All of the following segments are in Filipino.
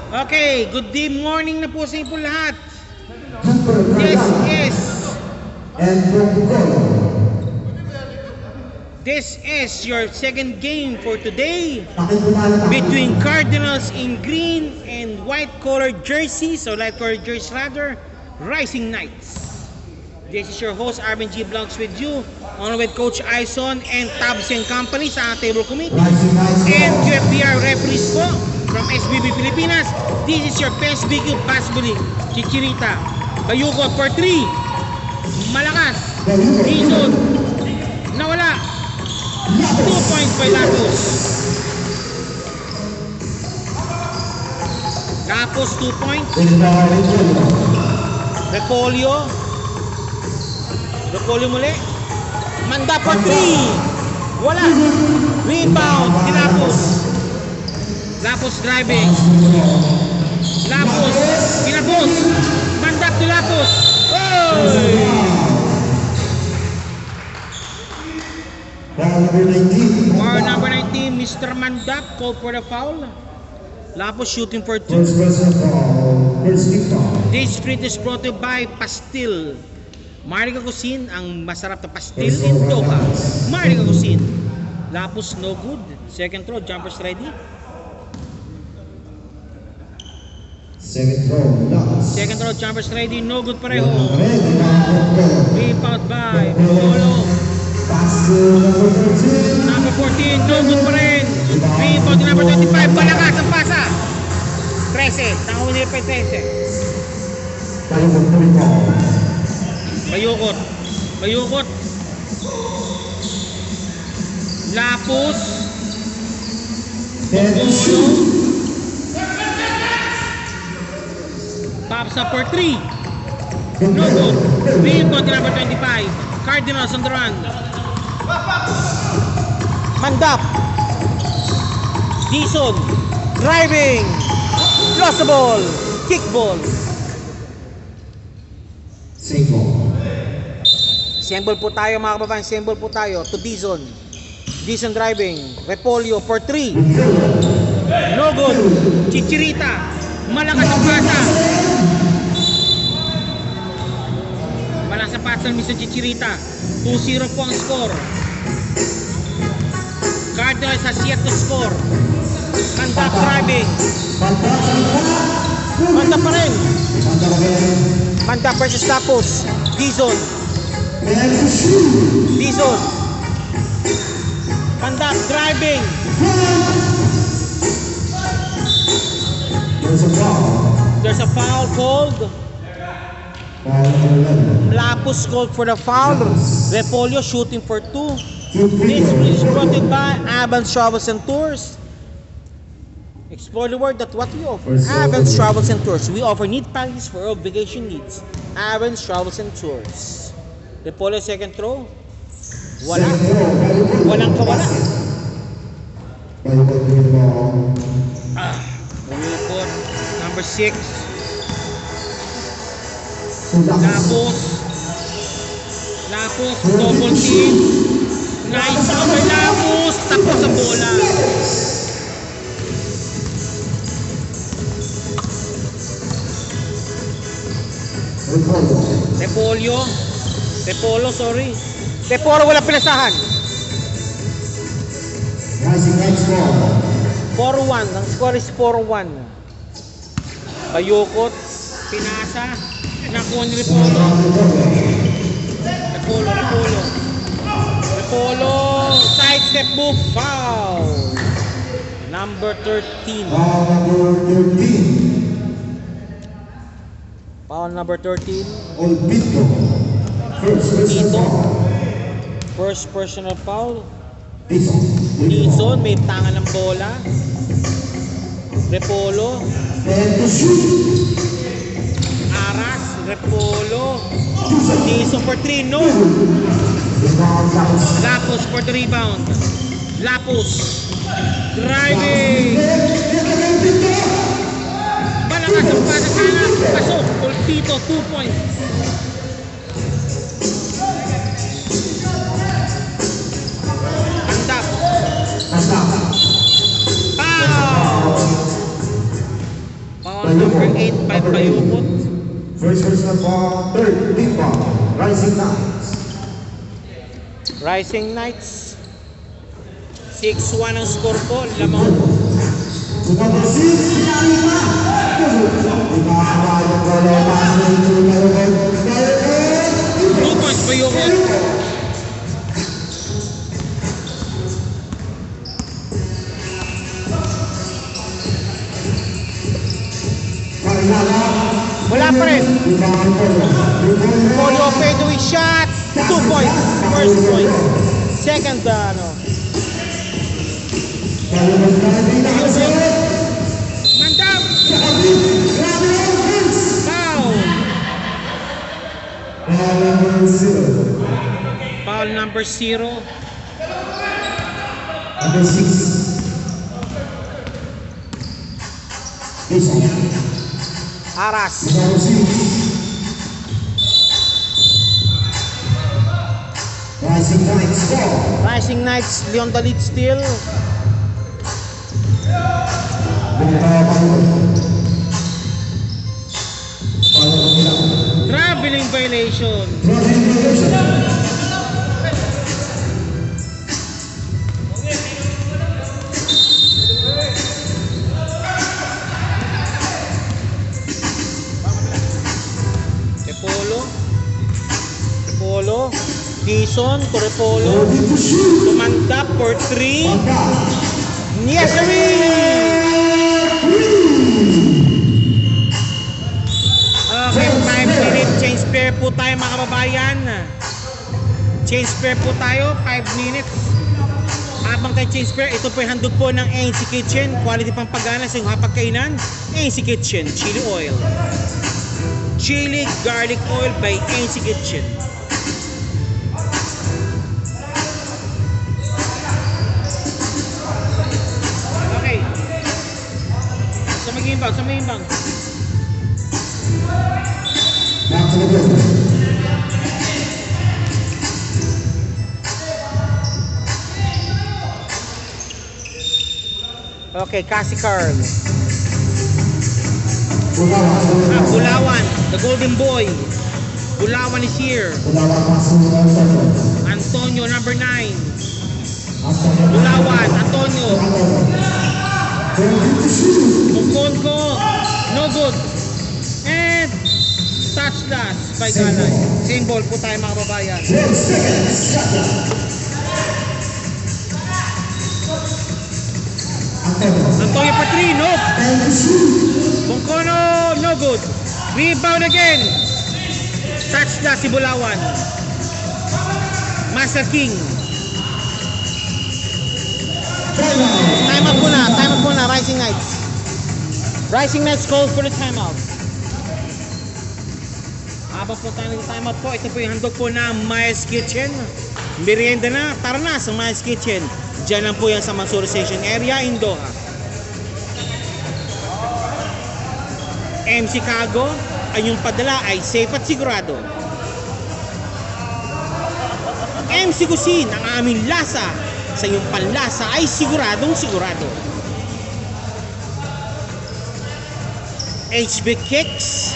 Okay, good day morning na po sa inyo po lahat. This is your second game for today between Cardinals in green and white colored jerseys, or light colored jerseys rather, Rising Knights. This is your host Arvin G. Blancs with you, on with Coach Aison and Tabs and Company sa table committee, and QFBR referees po from SBB Pilipinas. This is your best BQ basketball, Chichirita. Bayugot for 3. Malakas. Dizon. Nawala. 2 points by Latos. Tapos 2 points. Repolio. Repolio muli. Manda for 3. Wala. Rebound. Tinapos. Lapos driving. Lapos. Tinapos. Manda to Lapos. Oy! Foul number 19, Mr. Mandap called for the foul. Lapos shooting for 2. This street is brought to you by Pastil. Marica Cuisine, ang masarap na pastil in Doha. Marica Cuisine. Lapos no good. Second throw, jumpers ready. Second throw, jumpers ready. No good pareho. Rebound by Polo. Number 14, no good pa rin. Rebound number 25, balakas ang pasa. 13, tango nila pa 13. Bayukot. Bayukot. Lapos. Polo. Pops up for 3. No good. Rebound number 25. Cardinals on the run. Mandap. Dizon. Driving. Lost the ball. Kick ball. Symbol po tayo mga kababayan. Symbol po tayo to Dizon. Dizon driving. Repolio for 3. No good. Chichirita. Malakas ang pasa. Malakas ang pasa ng Mr. Chichirita. 2-0 po ang score. Cardinals has yet to score. Mandap driving. Mandap pa rin. Mandap versus Lapos. Dizon. Dizon. Mandap driving. There's a foul called. Lapos called for the foul. Repolio shooting for 2. This is brought to you by Avans Travels and Tours. Explore the world that what we offer. Avans Travels and Tours. We offer neat packages for all vacation needs. Avans Travels and Tours. Repolio second throw. Wala. Walang kawala. Bayukot. Number 6. Lapos. Lapos. Double team. Nice cover Lapos. Tapos ang bola. Repolio. Repolo, sorry. Repolo wala pinasahan. 4-1. Ang score is 4-1. Bayukot. Pinasa. Nakuha ni Repolo. Repolo. Repolo. Repolo. Side step move. Foul. Number 13. Foul number 13. Dito. First personal foul. Dizon. May tangan ng bola. Repolo. Aras. Repolo. Dizon for 3. No. Lapos for the rebound. Lapos. Driving. Malakas ang pasa sana. Pasok. Ulpito. 2 points. Andap. Foul. Foul number 8 by Bayukot. First personal foul, third big foul, Rising Knights. Rising Knights. 6-1 ang score po, Lamont. To number 6, Pinalima. Ipakabayang golo, pasok ito Bayukot. 2 points Bayukot. Wala pa rin. Polio fadeaway shot. 2 points. First point. Second, Mandam. Foul. Foul number 0. Number 6. Aras. Number 6. Rising Knights score. Rising Knights, Leon Dalit still. Traveling violation. Repolo. Dison, Correpolo. Tumandap for 3. Niasari! Okay, 5-minute change pair po tayo mga kababayan. Change pair po tayo, 5 minutes. Habang tayo change pair, ito po yung handog po ng ANC Kitchen. Quality pang pagana sa yung hapagkainan. ANC Kitchen, chili oil. Chili garlic oil by ANC Kitchen. Okay. Sa mag-iimbang, sa mag-iimbang. Okay, Cassie Carl. Bulawan, the golden boy. Bulawan is here. Antonio, number 9. Bulawan, Antonio. Mungkonko, no good. And touch last by Galay. Same ball po tayo mga kababayan. Antonio Patrino. Mungkono, no good. Rebound again. Touch last si Bulawan. Master King. Time out muna, Rising Knights. Rising Knights calls for the timeout. Habang po tayo nag-timeout po, ito po yung handog po na Miles Kitchen. Merienda na, tara na sa Miles Kitchen. Diyan lang po yan sa Mansour Station area in Doha. MC Cargo, ang yung padala ay safe at sigurado. MC Cuisine, ang aming lasa sa iyong panlasa ay siguradong sigurado. HB Kicks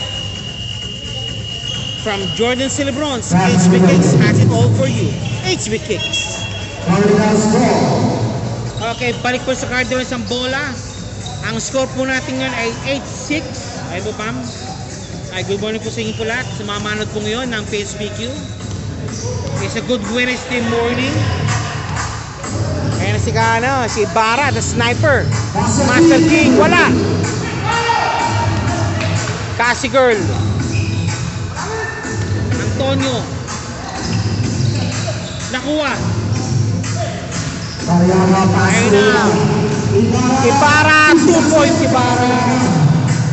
from Jordan Celebrons. HB Kicks has it all for you. HB Kicks. Okay, balik po sa Cardinals ang bola. Ang score po natin ngayon ay 8-6. Ay po, Pam. Ay, good morning po sa inyo po lahat. Sumamanod po ngayon ng PSPQ. It's a good Wednesday morning. Ayan na si Ibarra, the sniper. Master King, wala. Cassie Girl. Antonio. Nakuha. Ayun na. Ibarra, 2 points Ibarra.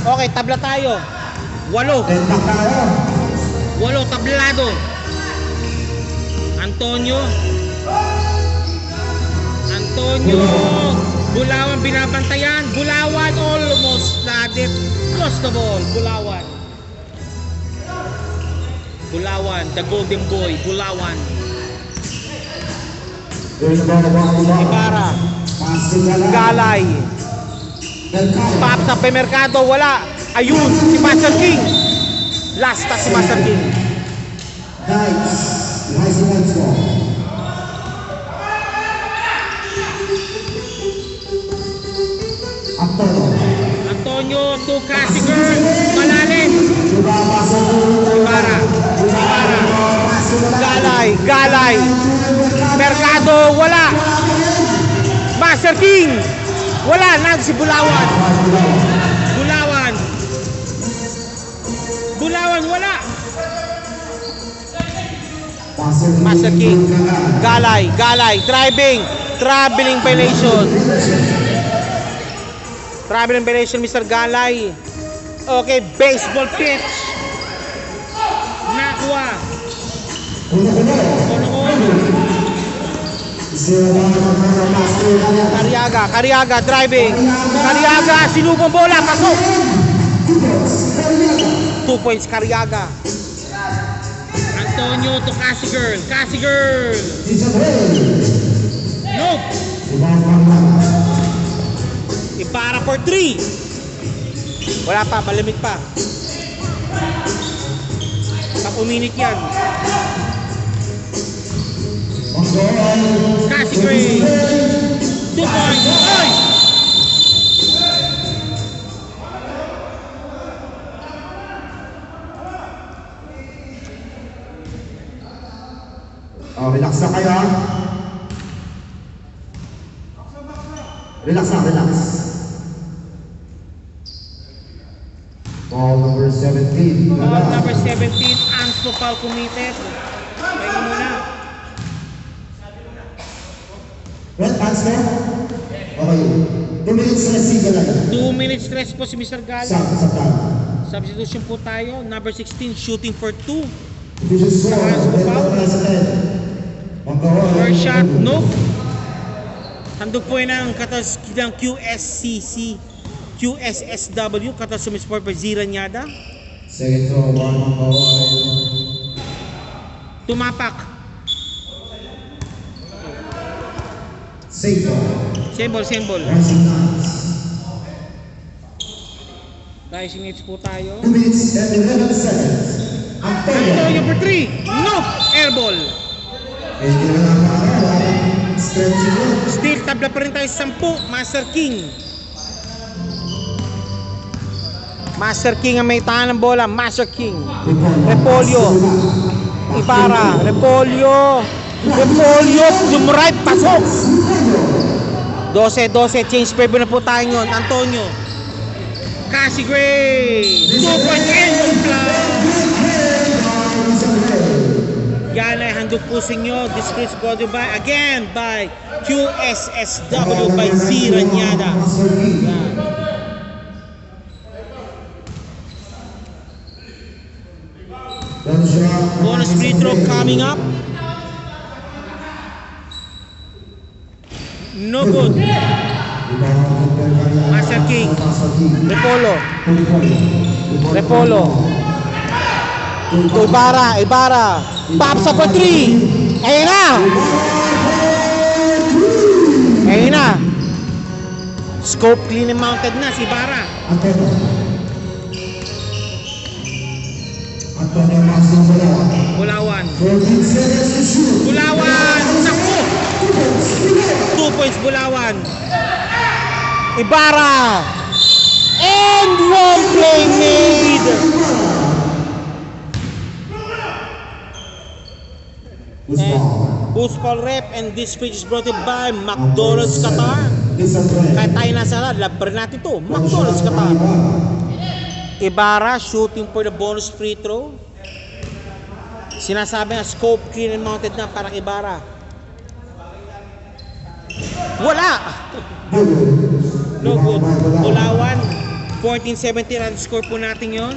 Okay, tabla tayo. 8. 8, tablado. Antonio. Bulawan binabantayan. Bulawan almost landed. Lost the ball. Bulawan, the golden boy. Bulawan. Ibarra. Galay. Pop sa Mercado, wala. Ayun, si Master King. Last na si Master King. Knights, rising once more. Antonio to Casiger. Malalim. Ibarra. Galay. Mercado, wala. Master King. Wala, si Bulawan. Bulawan, wala. Master King. Galay. Traveling violation, Mr. Galay. Okay, baseball pitch. Nakuha. Cariaga driving. Cariaga, sinubong bola, pasok. 2 points, Cariaga. Antonio to Casiger. Nope. Ibarra for 3. Wala pa, malamig pa. Pag uminit yan. Casiger. 2 points. Oy! Relax na kayo. Relax. Ball number 17. Ball number 17, Anspo foul committed. Pahinga muna. Red pants na? Okay. 2 minutes rest si Galay. 2 minutes rest po si Mr. Galay. Substitution po tayo. Number 16, shooting for 2. Anspo foul. First shot, no. Handog po yun ang katas ng QSSW, katas sumisport by Ziranyada. Second throw, one. Tumapak. Same ball. Rising Knights po tayo. 2 minutes and 11 seconds. Antonio for 3. No! Airball. Still, tabla pa rin tayo sa 10. Master King ang may tahan ng bola. Master King. Repolyo. Ibarra. Repolyo. Right, pasok. 12. Change paper na po tayo yun. Antonio. Casiger. 2 points. Yan ay handog po sa inyo. This is brought by again by QSSW by Ziranyada. Yan. Bonus free throw coming up. No good. Master King. Repolo. To Ibarra. Pops up for 3. Ayun na. Scope clean and mounted na si Ibarra. Bulawan. Naku. 2 points Bulawan. Ibarra. And one play made. Boost Paul Rep, and this speech is brought to you by McDonald's Qatar. Kahit tayo nasa lab pa rin natin ito. McDonald's Qatar. Ibarra shooting for the bonus free throw. Sinasabi nga scope clean and mounted na para kay Ibarra. Wala! No good. Bulawan. 14-17 ang score po natin yon.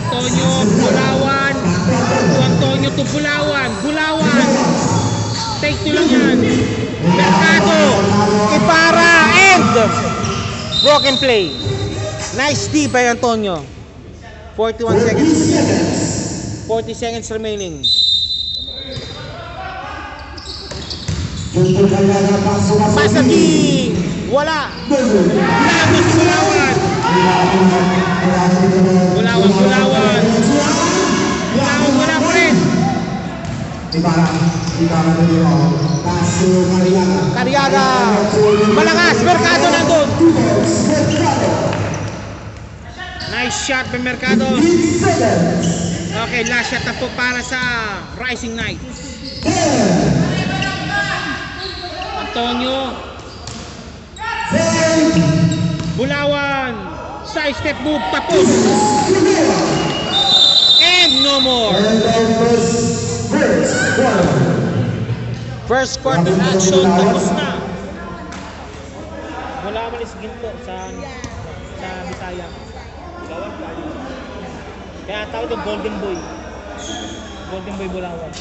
Antonio, Bulawan. Antonio to Bulawan. Take 2 lang yan. Mercado. Ibarra. And broken play. Nice D by Antonio. 41 seconds. 40 seconds remaining. Pasaki. Wala. Labos Bulawan. Bulawan. Bulawan, wala pa rin. Ibarra na dito. Paso Cariaga. Malakas, Mercado nandun. Nice shot by Mercado. Okay, last shot na po para sa Rising Knights. Antonio. Bulawan. Side step move, tapos. And no more. First quarter action, tapos na. Bulawan is ginto sa Bisaya. Kaya tawag ito Golden Boy. Golden Boy Bulawan.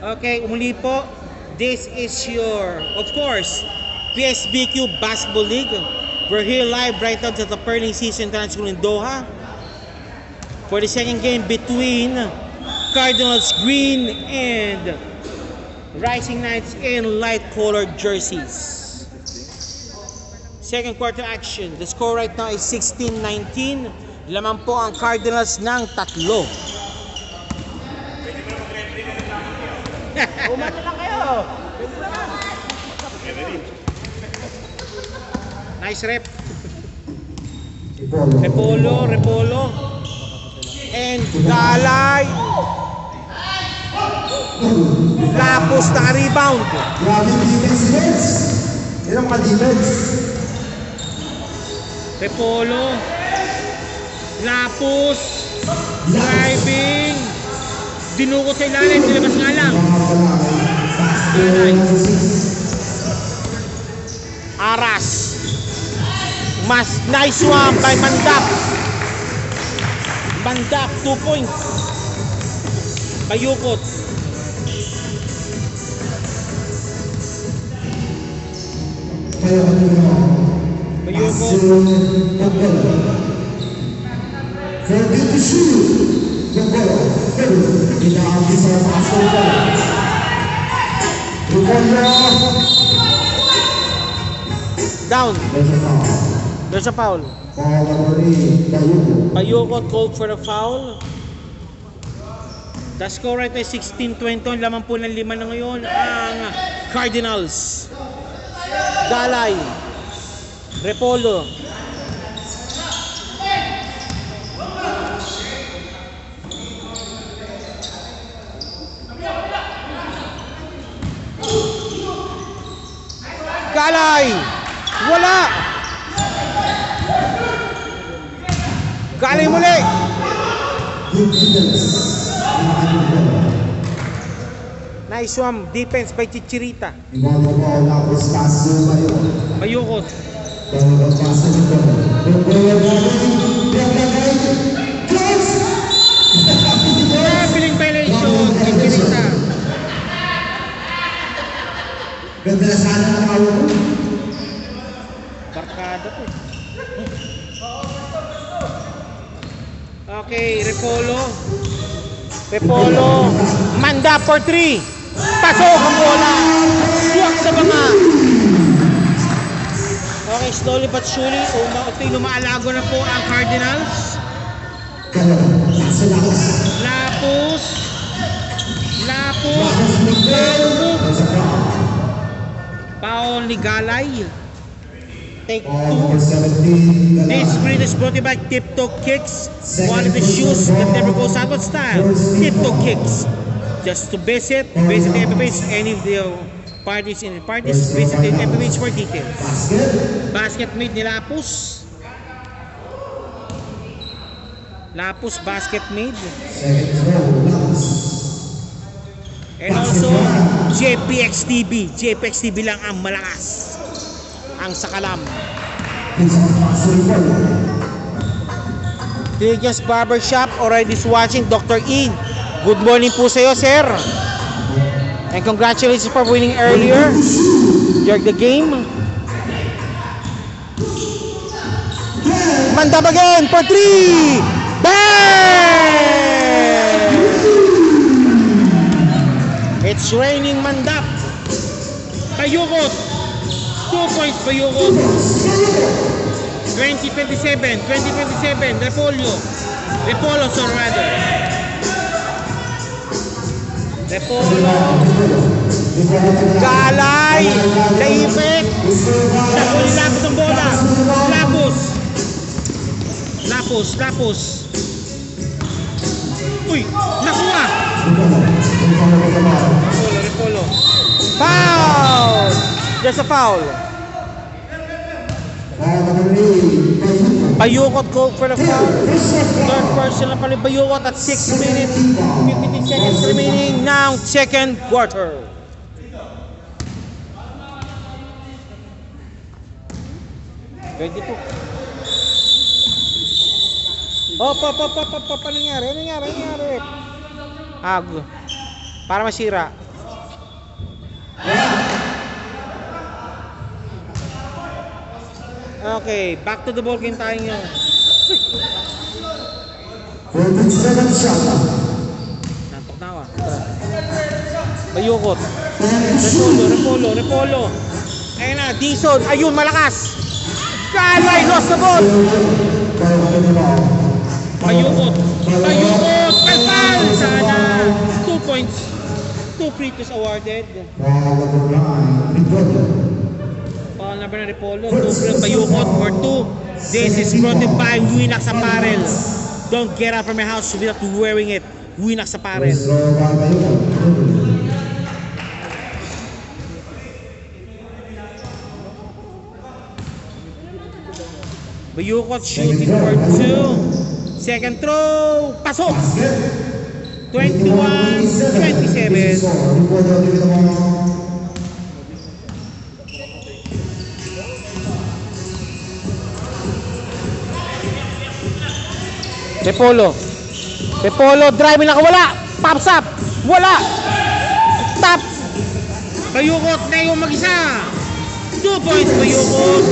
Okay, umuli po. This is your, of course, PSBQ Basketball League. We're here live right now at the Perling Season International in Doha for the second game between Cardinals Green and Rising Knights in light colored jerseys. Second quarter action. The score right now is 16-19. Lamang po ang Cardinals ng 3. Umano lang kayo. Nice rep. Repolo. And Galay. Lapos na rebound. Grabe defense. Yan ang ka-defense. Repolo. Lapos. Driving. Dinukot sa ilalim. Nilabas nga lang. Galay. Aras. Mas nice one by Mandak. Mandak 2 points. Bayukot. Bayukot. Down. There's a foul. Bayukot called for a foul. The score right now is 16-20. Lamang po ng 5 na ngayon ang Cardinals. Galay. Repolo. Galay. Wala. Galay muli. Nice one. Defense by Chichirita. Bayukot. Billing violation. Chichirita. Ganda na sana ang tawag mo. Barkada po. Okay, Repolo. Manda for 3. Pasok ang bola. Suwak sa banga. Okay, slowly but surely, lumaalago na po ang Cardinals. Lapos. Paul ni Galay. Take 2. This screen is brought to you by Tiptoe Kicks. One of the shoes that never goes out of style. Tiptoe Kicks. Just to visit the FFH, any of the parties in the parties, visit the FFH for details. Basket made ni Lapus. Basket made. And also, JPX TV lang ang malakas. Ang sakalam. Tigres Barbershop already is watching. Dr. E, good morning po sa iyo, sir. And congratulations for winning earlier during the game. Mandab again for 3. Bang! reigning mandap. Bayukot. 2 points Bayukot. 2027. Repollo. Repolo, so rather. Repolo. Galay. Laipit. Tapos lapos ang bola. Lapos. Uy, nakuha. Repolo. Foul. There's a foul. Bayukot called for the foul. Third person na pala Bayukot at 6 minutes 15 seconds remaining. Now second quarter. Ready po. Ano nangyari? Para masira. Okay, back to the ball game tayo nyo. 47 shot. Nantok na ako. Bayukot. Repolo. Ayun na, Dison. Ayun, malakas. Galay, lost the ball. Bayukot. Palpal. Sana. 2 points. 2 free throws awarded. Foul number na Repolo. 2 free Bayukot for 2. This is brought to by Winax Apparel. Don't get out from your house without wearing it. Winax Apparel. Bayukot shooting for 2. Second throw. Pasok. 21-27. Repolo driving nakawala. Pops up. Wala. Tap. Bayukot na yung mag-isa. 2 points Bayukot.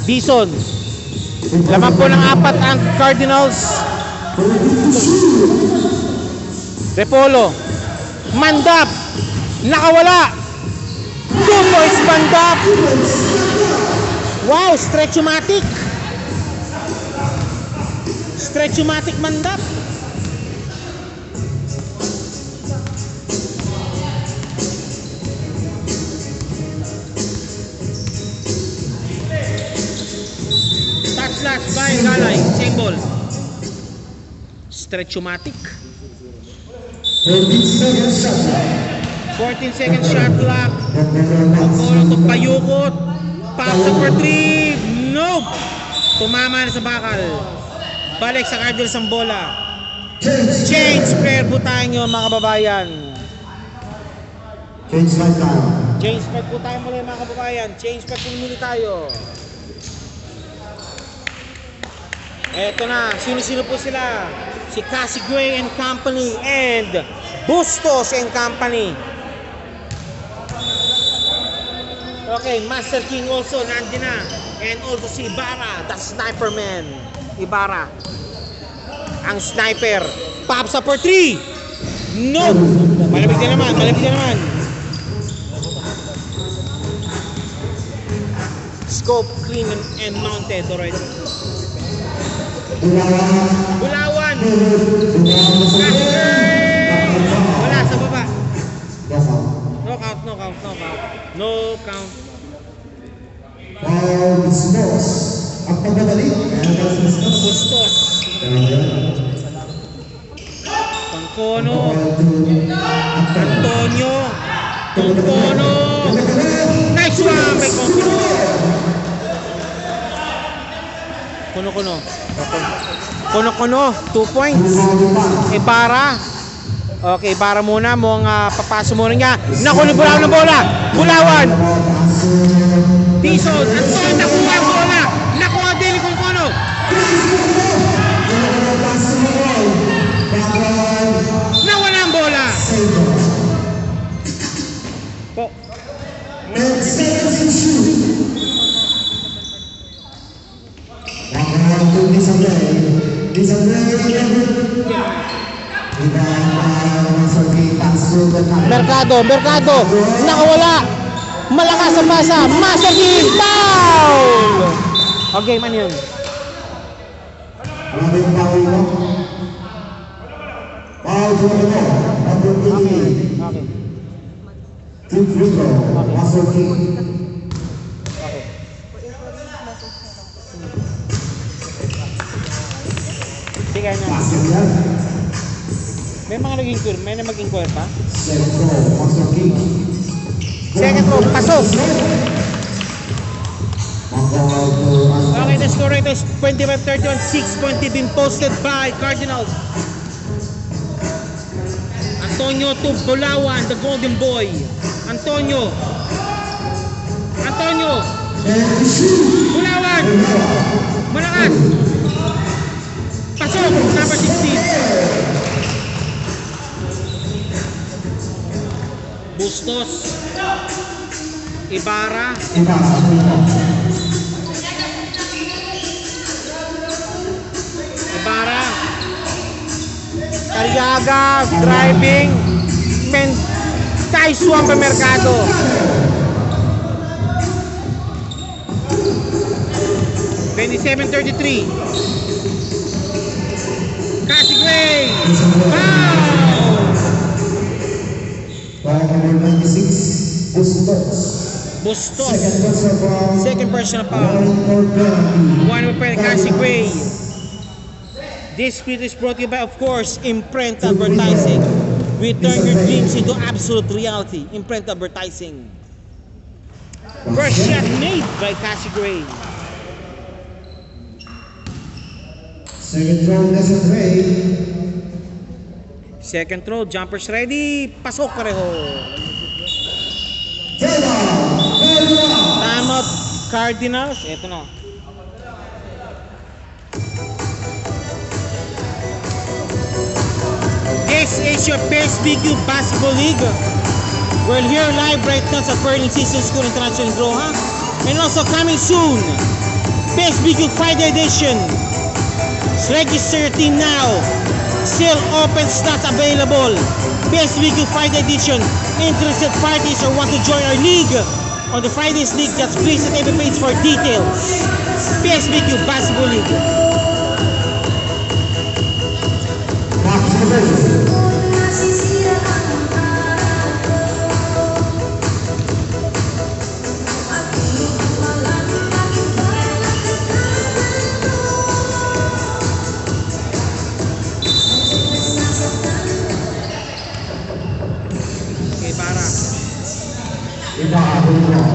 Dison. Laman po ng 4 ang Cardinals. Repolo. Mandap. Nakawala. 2 points Mandap. Wow, stretch-o-matic Mandap. Touch by Galay. Same ball. Stretch-o-matic. 14 seconds shot clock. Pagpulong to Bayukot. Pops up for 3. Nope. Tumama na sa bakal. Balik sa Cardinals ang bola. Change player po tayo mga kababayan. Change player po tayo muli mga kababayan. Change player po muli tayo. Eto na. Sino-sino po sila? Si Cassie Gray and Company and Bustos and Company. Okay, Master King also nandun na. And also si Ibarra, the sniper man. Ibarra. Ang sniper. Pops up for 3. No! Malamig na naman. Scope clean and mounted already. Bulawan. Wala sa baba. No count. Bustos. Pangkono. Antonio. Pangkono. Nice one by Kono. 2 points. Ibarra. Okay, Ibarra muna. Papaso muna niya. Naku, Bulawan ng bola. Bulawan. Dison. Antonio, nakuha ang bola. Nakuha din ni Kono. Nawala ang bola. Paso the night. Mercado, nakawala. Malakas sa pasa, Masakin, foul! Okay, man yun. Grabe yung foul mo. Foul to the ball. Number 88. Okay. Team free throw. Masakin. Okay. Sige na. Paso yan. May mga naging tour, may na maging court pa? Second throw. Masakin. Second throw, pasok! Okay, the score rate is 25-31, 6 point lead being posted by Cardinals. Antonio to Bulawan, the golden boy. Antonio. Bulawan. Malakas. Pasok, number 16. Bustos. Ibarra. Cariaga, driving, Taiswang pa Mercado. $27.33. Cassie Gray. Wow! Number 96, Bustos. Second personal foul. One by Cassie Gray. This clip is brought to you by, of course, Imprint Advertising. We turn your dreams into absolute reality. Imprint Advertising. First shot made by Cassie Gray. Second throw, Nessun Ray. Second throw, jumpers ready. Pasok pareho. Timeout Cardinals. Ito na. This is your PSBQ Basketball League. We're here live right now sa Perling Season School International in Groha. And also coming soon, PSBQ Friday Edition. Register your team now. Still open slots available. PSBQ Friday Edition. Interested parties or want to join our league on the Fridays League, just please at every page for details. PSBQ Basketball League.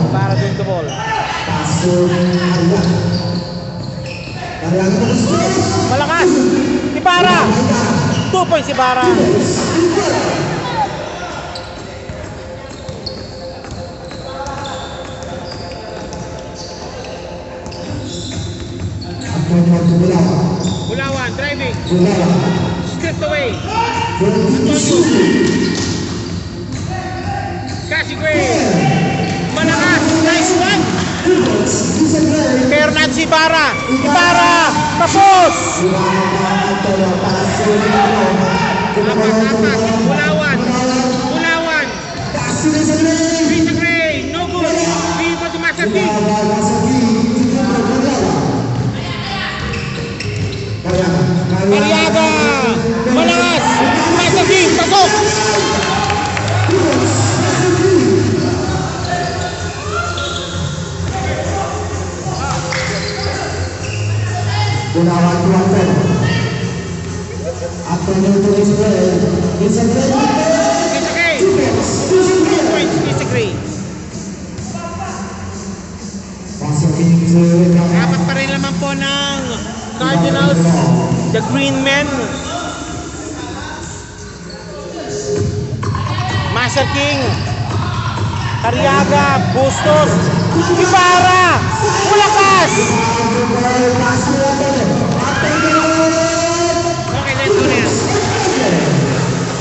Para dun the ball. Malakas! Ibarra! 2 points Ibarra. Bulawan driving. Stripped away. Cassie Gray. Malakas, nice one. Pero natin si Ibarra. Ibarra, tapos. Apat. Bulawan. Cassie Gray, no good. Viva to Masakin. Cariaga. Malakas. Masakin, pasok. Bulawan to Antonio. Antonio to display. It's a great. 2 points, disagree. Apat pa rin naman po ng Cardinals, the Green Men. Master King, Cariaga, Bustos, Ibarra, Malakas! Okay, let's go na yan.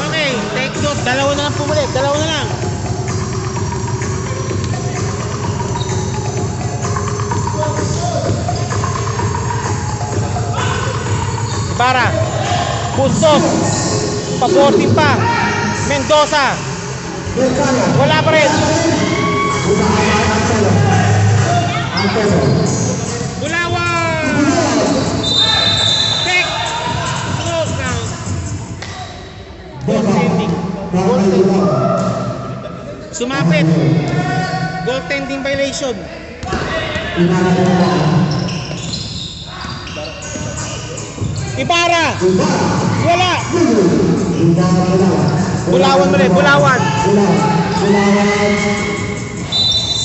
Okay, take note, dalawa na lang pumulit, dalawa na lang. Ibarra, Bustos, pa-14 pa, Mendoza, Mercado. Wala pa rin. Antonio. Bulawan! Tek! Close now. Goaltending. Goaltending. Sumapit. Goaltending violation. Ibarra! Wala! Bulawan mo rin, Bulawan!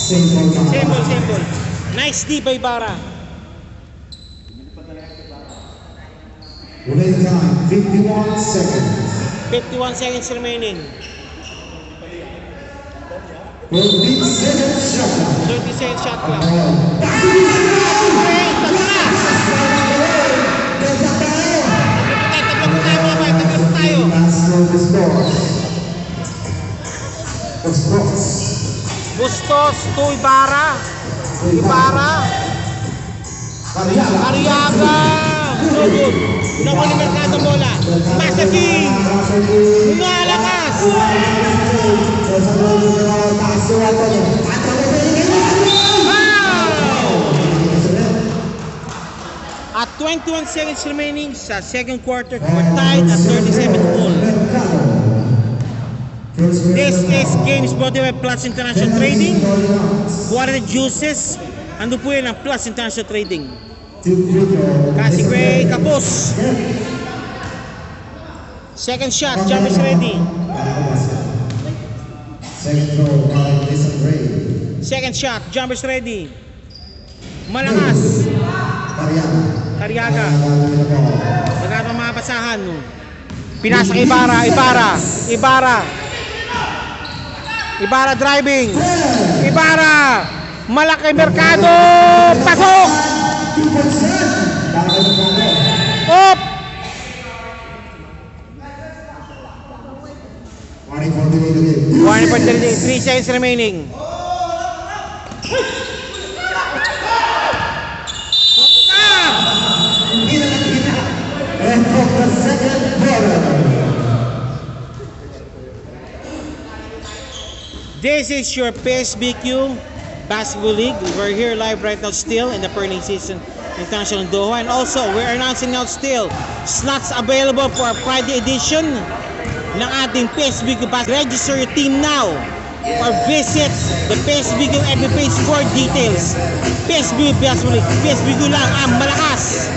Symbol. Nice D by Ibarra. Winning time, 51 seconds. 51 seconds remaining. 30 seconds shot. 30 seconds shot clock. Okay, tatlo na! Tatlo tayo. National Sports. Sports. Bustos to Ibarra. Ariaga. So good. Nakuha ni Mercado bola. Masaking. Lumalakas. At 21 seconds remaining sa second quarter, we're tied at 37 all. This is games brought to you by Plus International Trading. Quality juices. Ando po yan ang Plus International Trading. Kasi Gray, kapos. Second shot, jumpers ready. Second shot, jumpers ready. Malakas. Cariaga. Magkano mga basahan. Pinasa kay Ibarra driving. Ibarra. Malaki Mercado. Pasok. Op. Warning for the 3 seconds remaining. This is your PSBQ Basketball League. We're here live right now still in the Perling Season International Doha. And also, we're announcing now still slots available for our Friday edition ng ating PSBQ Basketball. Register your team now or visit the PSBQ FB page for details. PSBQ Basketball League. PSBQ lang ang malakas.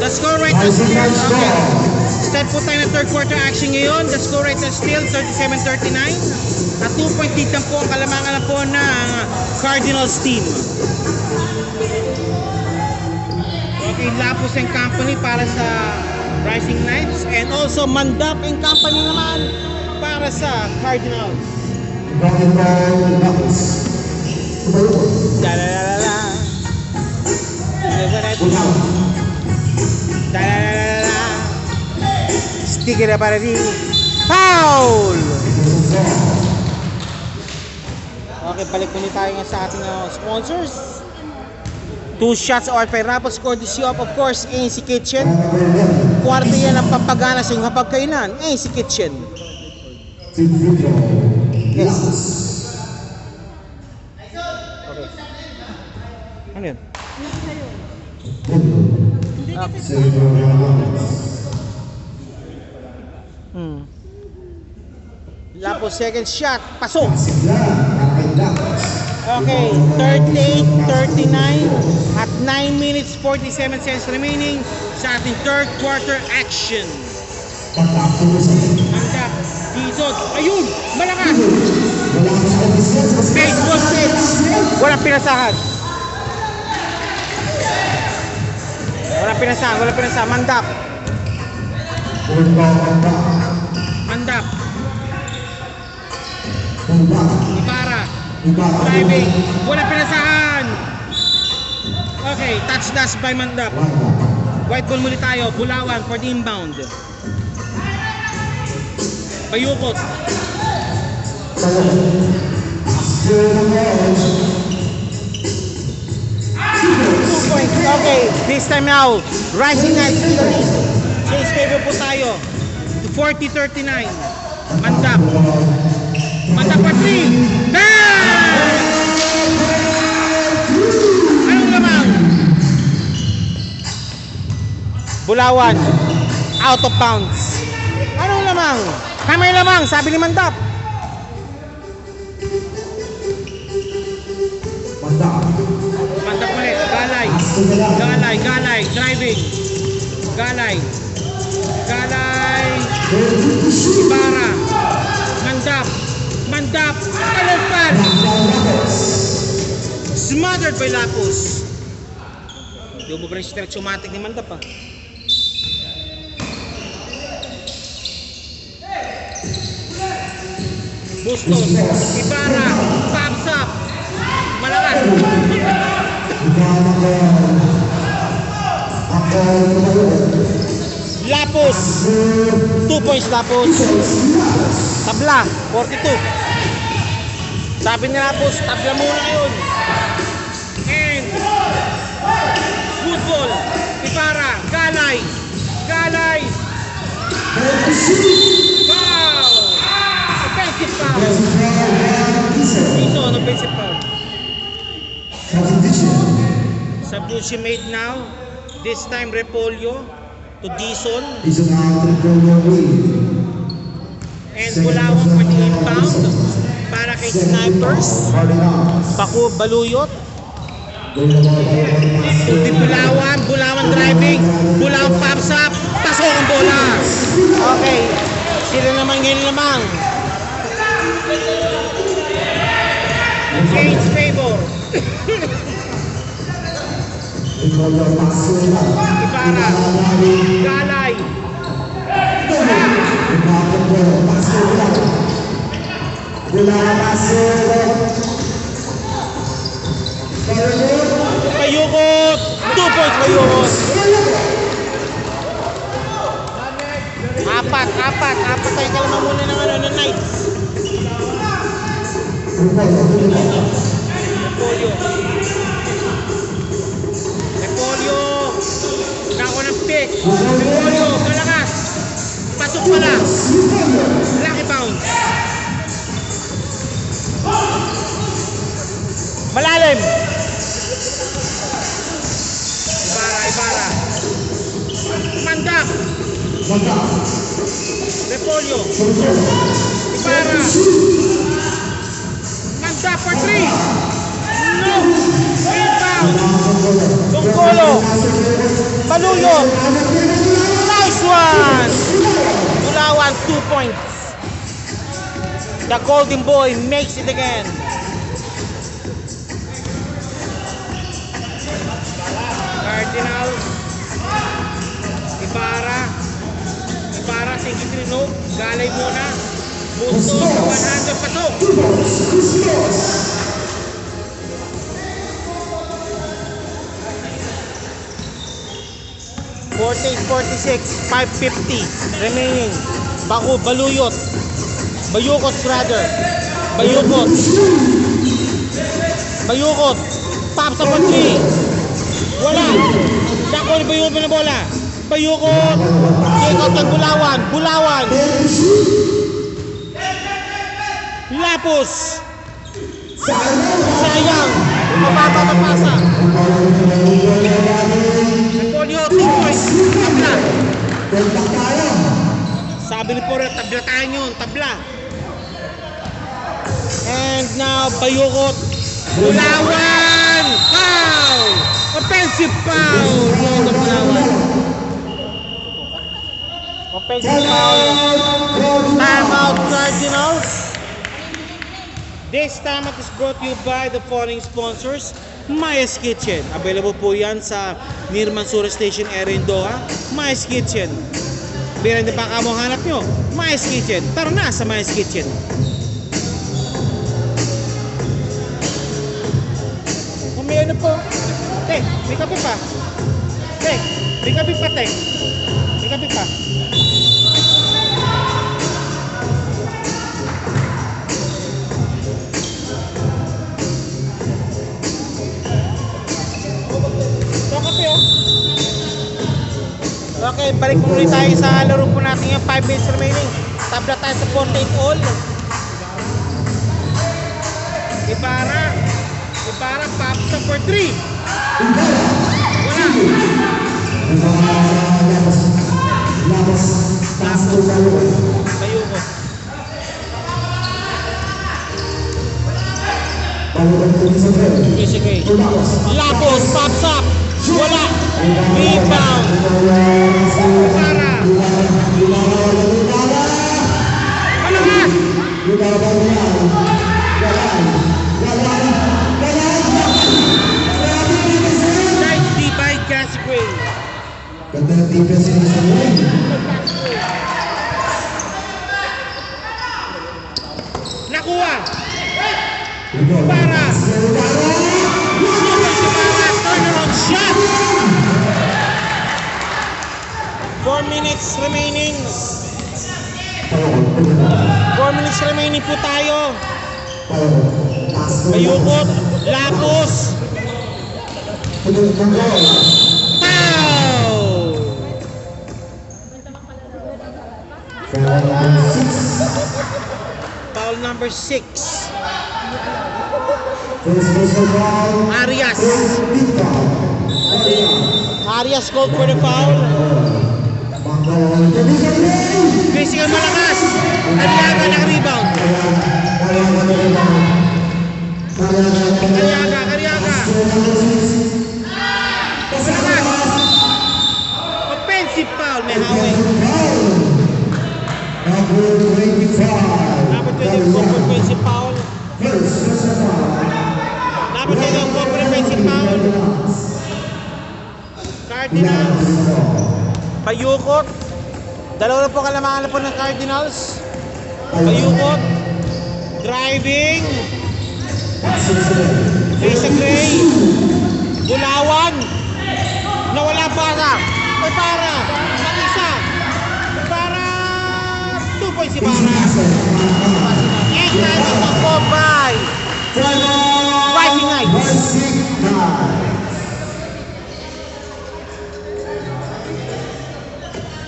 The score right now still, okay. Start po tayo ng third quarter action ngayon. The score right now still 37-39. At 2 point lead lang po ang kalamangan na po ng Cardinals team. Okay, Lapus and Company para sa Rising Knights. And also Mandap and Company naman para sa Cardinals. Da-da-da-da-da. Da-da-da-da-da. Sticker na para di foul! Okay, balik muli tayo nga sa ating sponsors. 2 shots or 5 rapos courtesy of course, AC Kitchen. Kwarto yan ang pampagana sa inyong hapagkainan. AC Kitchen. Yes. Okay. Ano yun? Lapos second shot. Pasok. Okay, 38-39 at 9 minutes 47 seconds remaining sa ating third quarter action. Mandap, Dizon, ayun, malakas! Baseball pitch, walang pinasahan. Walang pinasahan, Mandap. Mandap. Ibarra. Driving, walang pinasahan. Okay, touch dash by Mandap. White ball muli tayo, Bulawan for the inbound. Bayukot. 2 points, okay, this time now, Rising Knights Chase favor po tayo. 40-39. Mandap. Mandap for 3. Anong lamang? Bulawan. Out of bounds. Anong lamang? May lamang, sabi ni Mandap. Mandap ulit. Galay. Driving. Galay. Ibarra. Mandap. Alempal. Smothered by Lapus. Hindi mo ba rin stretch-o-matic ni Mandap ah. Bustos, Ibarra, pops up. Malakas. Lapus. 2 points Lapus. Tabla, 42. Sabi ni Lapus, tabla muna yun. And good ball. Ibarra, Galay. Wow! Offensive foul. Dizon, offensive foul. Substitution made now. This time Repolyo to Dizon. And Bulawan for the inbound para kay Snipers. Baku Baluyot. Ulti Bulawan driving. Bulawan pops up. Pasok ang bola. Okay. Sila naman ngayon lamang. Change favor. Ibarra. Galay. Bayukot. 2 points Bayukot. Apat tayo kalamang muna ng Knights. Repolyo. Nako ng pick. Repolyo, malakas. Pasok pala. Lucky bounce. Malalim. Ibarra. Mandap. Repolyo. Ibarra. Mandap for 3. No. Inbound. Tungkolo. Baluyot. Nice one. Bulawan, 2 points. The Golden Boy makes it again. Cardinals. Ibarra, Singkitrino. Galay muna. Busto sa 100 pasok. 48-46, 550 remaining. Baluyot. Bayukot brother. Bayukot. Pops up on 3. Wala. Dako ni Bayukot na bola. Bayukot. Take out ng Bulawan. Lapos. Sayang. Mababa na pasa. Napolio, 2 points. Tabla. Sabi ni Poro, tabla tayo yun. Tabla. And now, Bayukot. Bulawan. Foul. Offensive foul. Bulawan. Offensive foul. Timeout, Cardinals. This timeout is brought to you by the following sponsors. Maya's Kitchen. Available po yan sa near Mansoura Station area in Doha. Maya's Kitchen. Bilang na baka mo hanap nyo, Maya's Kitchen. Tara na sa Maya's Kitchen. May ano po? May kape pa. May kape pa, May kape pa. Okay, balik po ulit tayo sa laro po natin yung 5 minutes remaining. Tabla tayo sa 48 all. Ibarra pops up for 3. Wala. Bayukot. Sige. Lapos pops up. Wala. Rebound. Ibarra. Malakas. Nice D by Gasquet. Nakuha. Ibarra. Turnaround shot. 4 minutes remaining. 4 minutes remaining po tayo. Bayukot. Lapos. Foul. Foul number 6. Arias called for the foul. Physical malakas. Aliaga nag-rebound. Aliaga. Malakas. Offensive foul. May hawing. Number 24 for offensive foul. Number 24 for offensive foul. Cardinals. Bayukot. Dalawa na po kalamangan po ng Cardinals. Bayukot. Driving. Lisa Gray. Bulawan. Nawala para. Ibarra. Mag-isa. Ibarra. 2 points Ibarra. And time is up po by Rising Knights.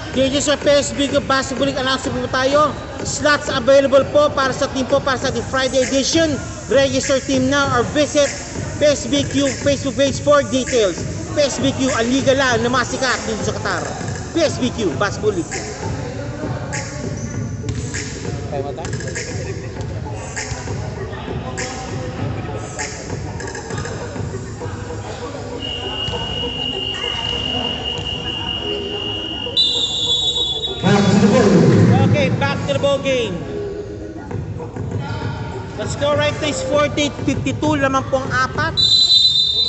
This is our PSB Basketball League announcement po tayo. Slots available po para sa team po para sa the Friday edition. Register team now or visit PSBQ Facebook page for details. PSBQ, ang liga lang na masikat dito sa Qatar. PSBQ Basketball League. to the ball. Okay, back to the ball game. The score right now is 48-52. Lamang pong apat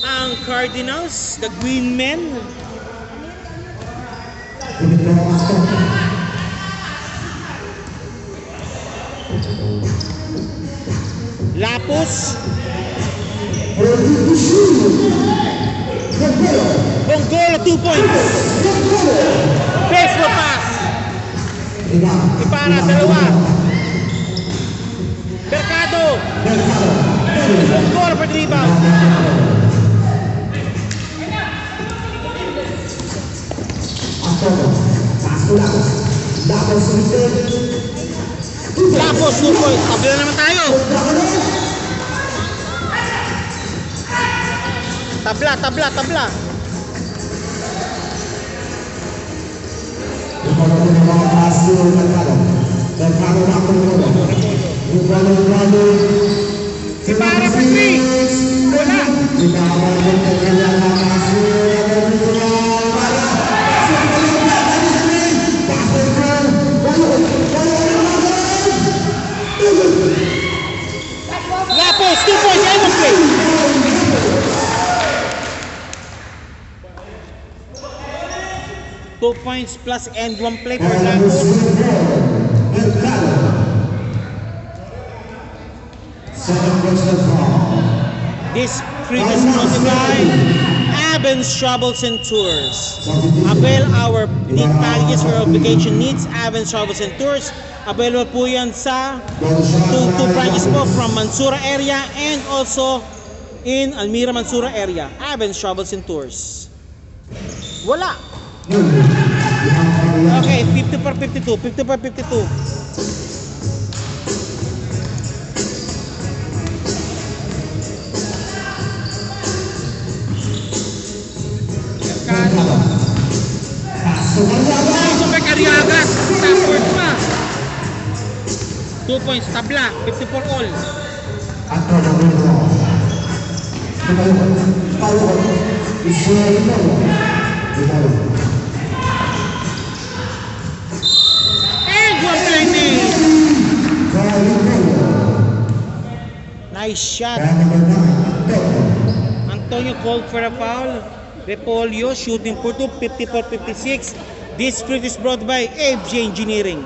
ang Cardinals, the Green Men. Lapos. Bonggolo, 2 points. Baseball pass. Ipara, dalawa. Mercado. Bonggolo for the rebound. Lapos, 2 points. Tabla naman tayo. Tabla. Si para for 3. Wala. Lapos, 2 points. End of play. Two points plus and 1 play for Lapos. This previous multiply Avens Travels and Tours. Avail our unique packages for obligation needs. Avens Travels and Tours. Available po yan sa two branches po from Mansura area and also in Almira Mansura area. Avens Travels and Tours. Wala. Okay, 50-52. Super Cariaga, Stafford pa. 2 points, tabla, 54 all. And 1 play made. Nice shot. Antonio called for a foul. Repolio shooting for 2, 54-56. This free is brought by AFG Engineering.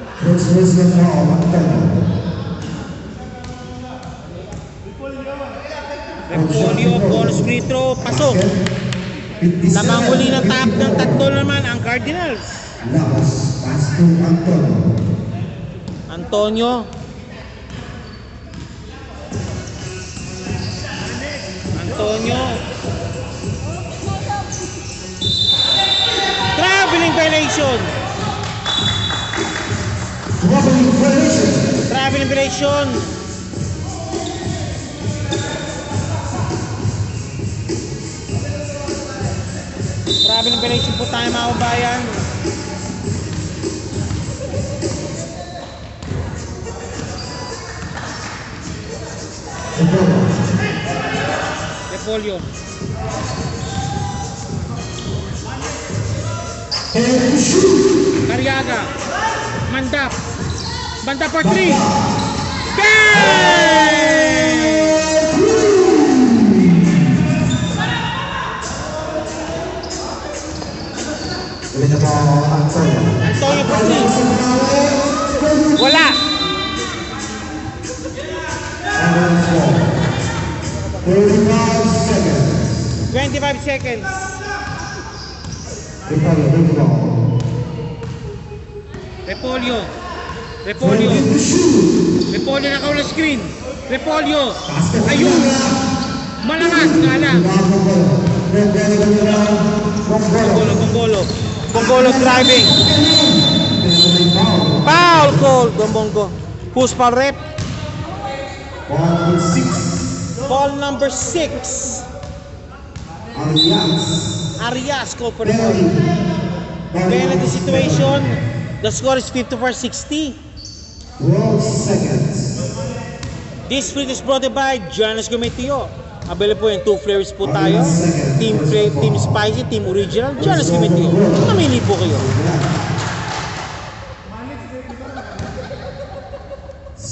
Repolio, bonus free throw, pasok. Lamang huli ng tap ng tatlo naman ang Cardinals. Antonio. Traveling violation. Traveling violation. Traveling violation po tayo mga kabayan. Repolio. Cariaga. Mandap. Banda for 3. Antonio for 3. Wala. 25 seconds. Repolio nakaw na screen. Repolio. Ayun. Malakas nga lang. Bonggolo driving. Foul call. Bongo. Who's foul rep? Ball number 6. Arias called for the ball. Then at the situation, the score is 54-60. 12 seconds. This free is brought by Jonas Gumetio. Available po yung 2 flavors po tayo. Team Spicy, Team Original, Jonas Gumetio. Namili po kayo.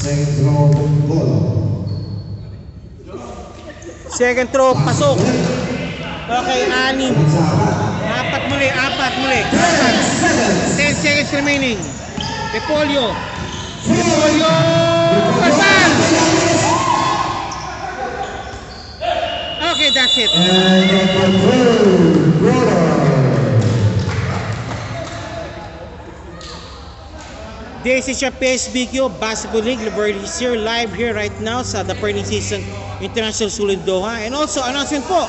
Second throw, goal. Second throw, pasok. Okay, 6. Apat muli. 10 seconds remaining. Repolyo. Palpal! Okay, that's it. And number 3, quarter. This is your PSBQ Basketball League. We're here live here right now sa the Perning Season International Sulit Doha. And also, announcement po,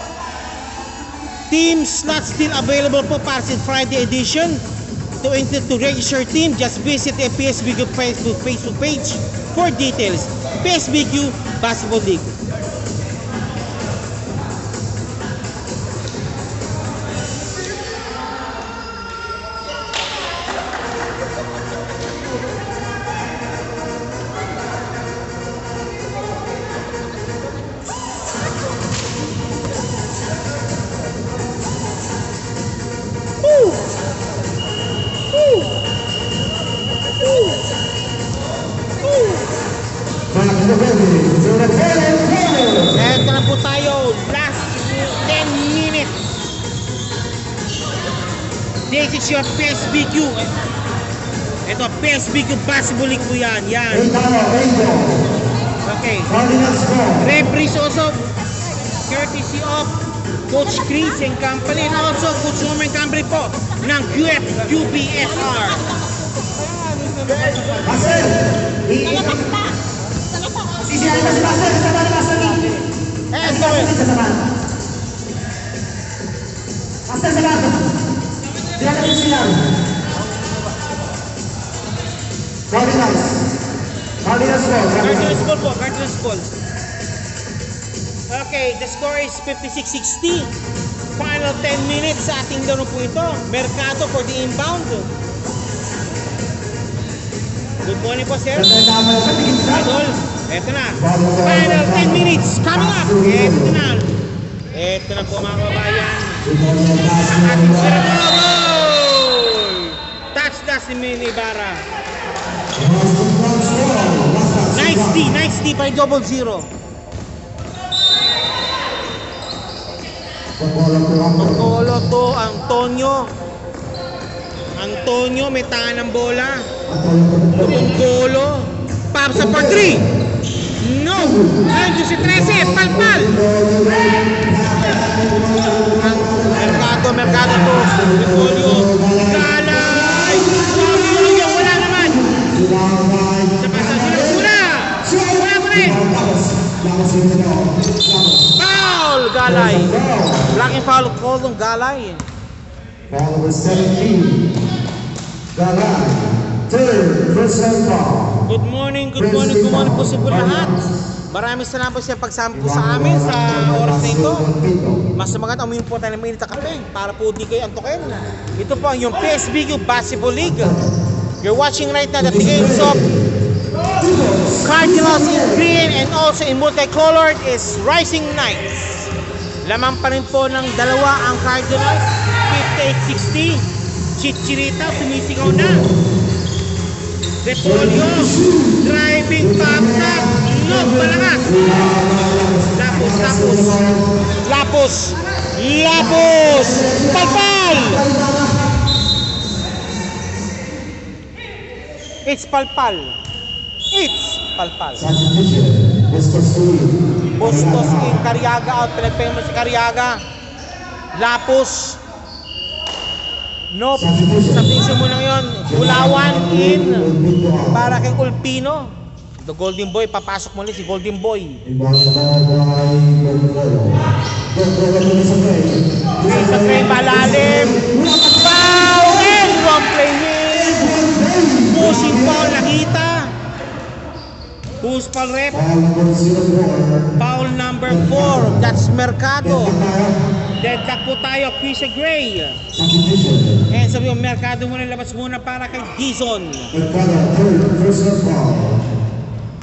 team slots still available po para sa Friday edition. To register team, just visit the PSBQ Facebook page for details. PSBQ Basketball League. Eto na po tayo, last 10 minutes. This is your PSBQ. Ito, PSBQ Basketball League po yan. Okay. Referees also, courtesy of Coach Chris and company, and also Coach Roman company po ng QBSR. Cardinals ball. Okay, the score is 56-60. Final 10 minutes sa ating laro po ito. Mercado for the inbound. Good morning po, sir. Idol, eto na. Final 10 minutes coming up. Eto na. Eto na po mga kabayan. Ang ating goal! Touchdown si Mini Ibarra. Nice D by 0-0. Pagkolo to Antonio may tangan ng bola. Pagkolo para sa par 3. No! Andiyo si 13, palpal. Mercado to. Repolyo. Galay. Wala naman. Sa pasa sila. Wala pa rin. Foul, Galay. Blocking foul call ng Galay. Foul number 17. Galay. Third personal foul. Good morning po sa lahat. Maraming salamat po sa pagsama po sa amin sa oras na ito. Mas maganda uminom po tayo ng mainit na kape para po di kayo antukin. Ito po ang yung PSBQ Basketball League. You're watching right now the games of Cardinals in green and also in multicolored is Rising Knights. Lamang pa rin po ng dalawa ang Cardinals. 58-60. Chichirita sumisigaw na. Repolyo, driving back up, not palakas. Lapos, palpal. It's palpal. Bustos in Cariaga out, pinagpayang mo si Cariaga. Lapos. Nope, submission mo lang yun. Ulawan in para kay Ulpino. The Golden Boy, papasok mo ulit si Golden Boy. Sa frame, malalim. Foul and one play in. Pushing foul, nakita. Who's foul rep? Foul number 4, that's Mercado. Deadlock po tayo, Chris Gray. And sabi yung Mercado muna, labas muna para kay Dizon.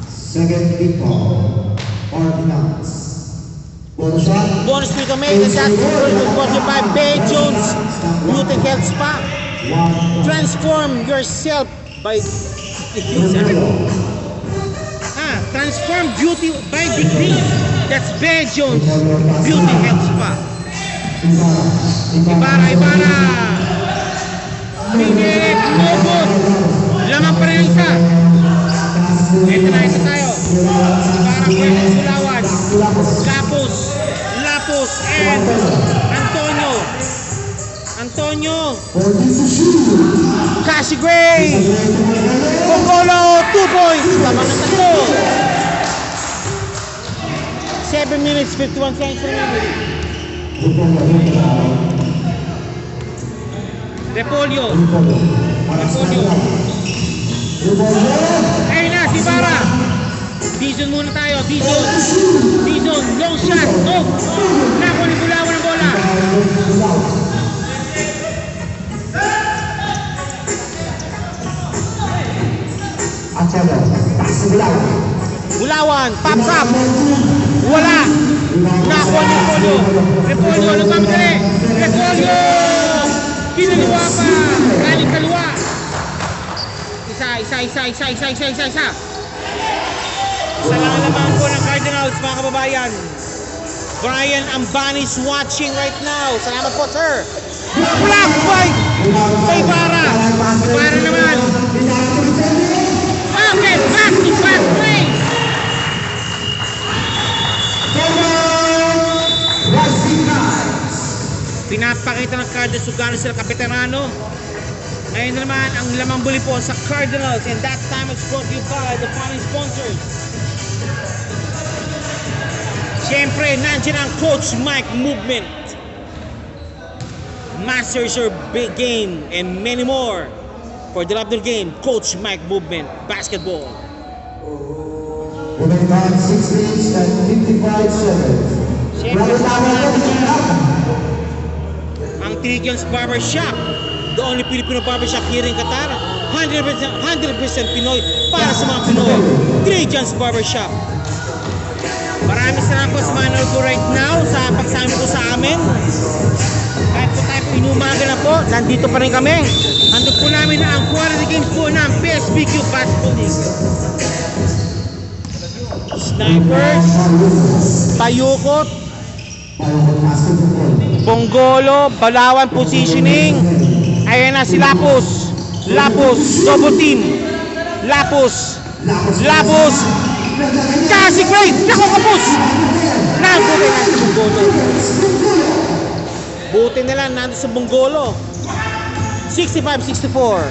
Second kick ball. Cardinals. Bonus free to make, and that's 45 Bay Jones. Newton Health Spa. Transform yourself by Transform beauty by degree. That's Ben Jones Beauty Health Spa. Ibarra. Pinilit, umubot. Lamang pa rin ang isa. Ito tayo. Ibarra, pwede Bulawan. Lapos, and Antonio. Cassie Gray. Bongolo, 2 points. Tama na tatlo. 7 minutes, 51 seconds remaining. Repolyo. Ayun na, si Ibarra. Dizon muna tayo. Dizon, long shot. Oh! Nakuha ni Bulawan ang bola. Bulawan, pops up. Wala. Nakuha ni Repolyo, lumamadali. Repolyo! Kinaliwa pa. Galing kaliwa. Isa. Isa lang naman po ng Cardinals, mga kababayan. Brian Ambani's watching right now. Salamat po, sir. Block fight sa Ibarra. Ibarra naman. Okay, back to back plays. Pinapakita ng Cardinals kung gaano sila kapeterano. Ngayon naman ang lamang buli po sa Cardinals, and that time it's brought to you by the following sponsors. Siyempre, nandiyan ang Coach Mike Movement. Masters your big game and many more. For the love of the game, Coach Mike Movement Basketball. With a time 6 minutes and 55 seconds. Siyempre, ang Trigians Barbershop, the only Filipino barbershop here in Qatar. 100% Pinoy para sa mga Pinoy. Trigians Barbershop. Maraming salamat po sa mga nanonood ko right now sa pagsama po sa amin. Kahit po tayo po inumaga na po, nandito pa rin kami. Nandito po namin na ang quality games po ng PSBQ Basketball League. Snipers, Tayukot, Bongolo, Balawan positioning. Ayan na si Lapos, double team. Lapos, Cassie Gray, naku kapos! Nandun na sa Bongolo. Buti na lang nandun sa Bongolo. 65-64.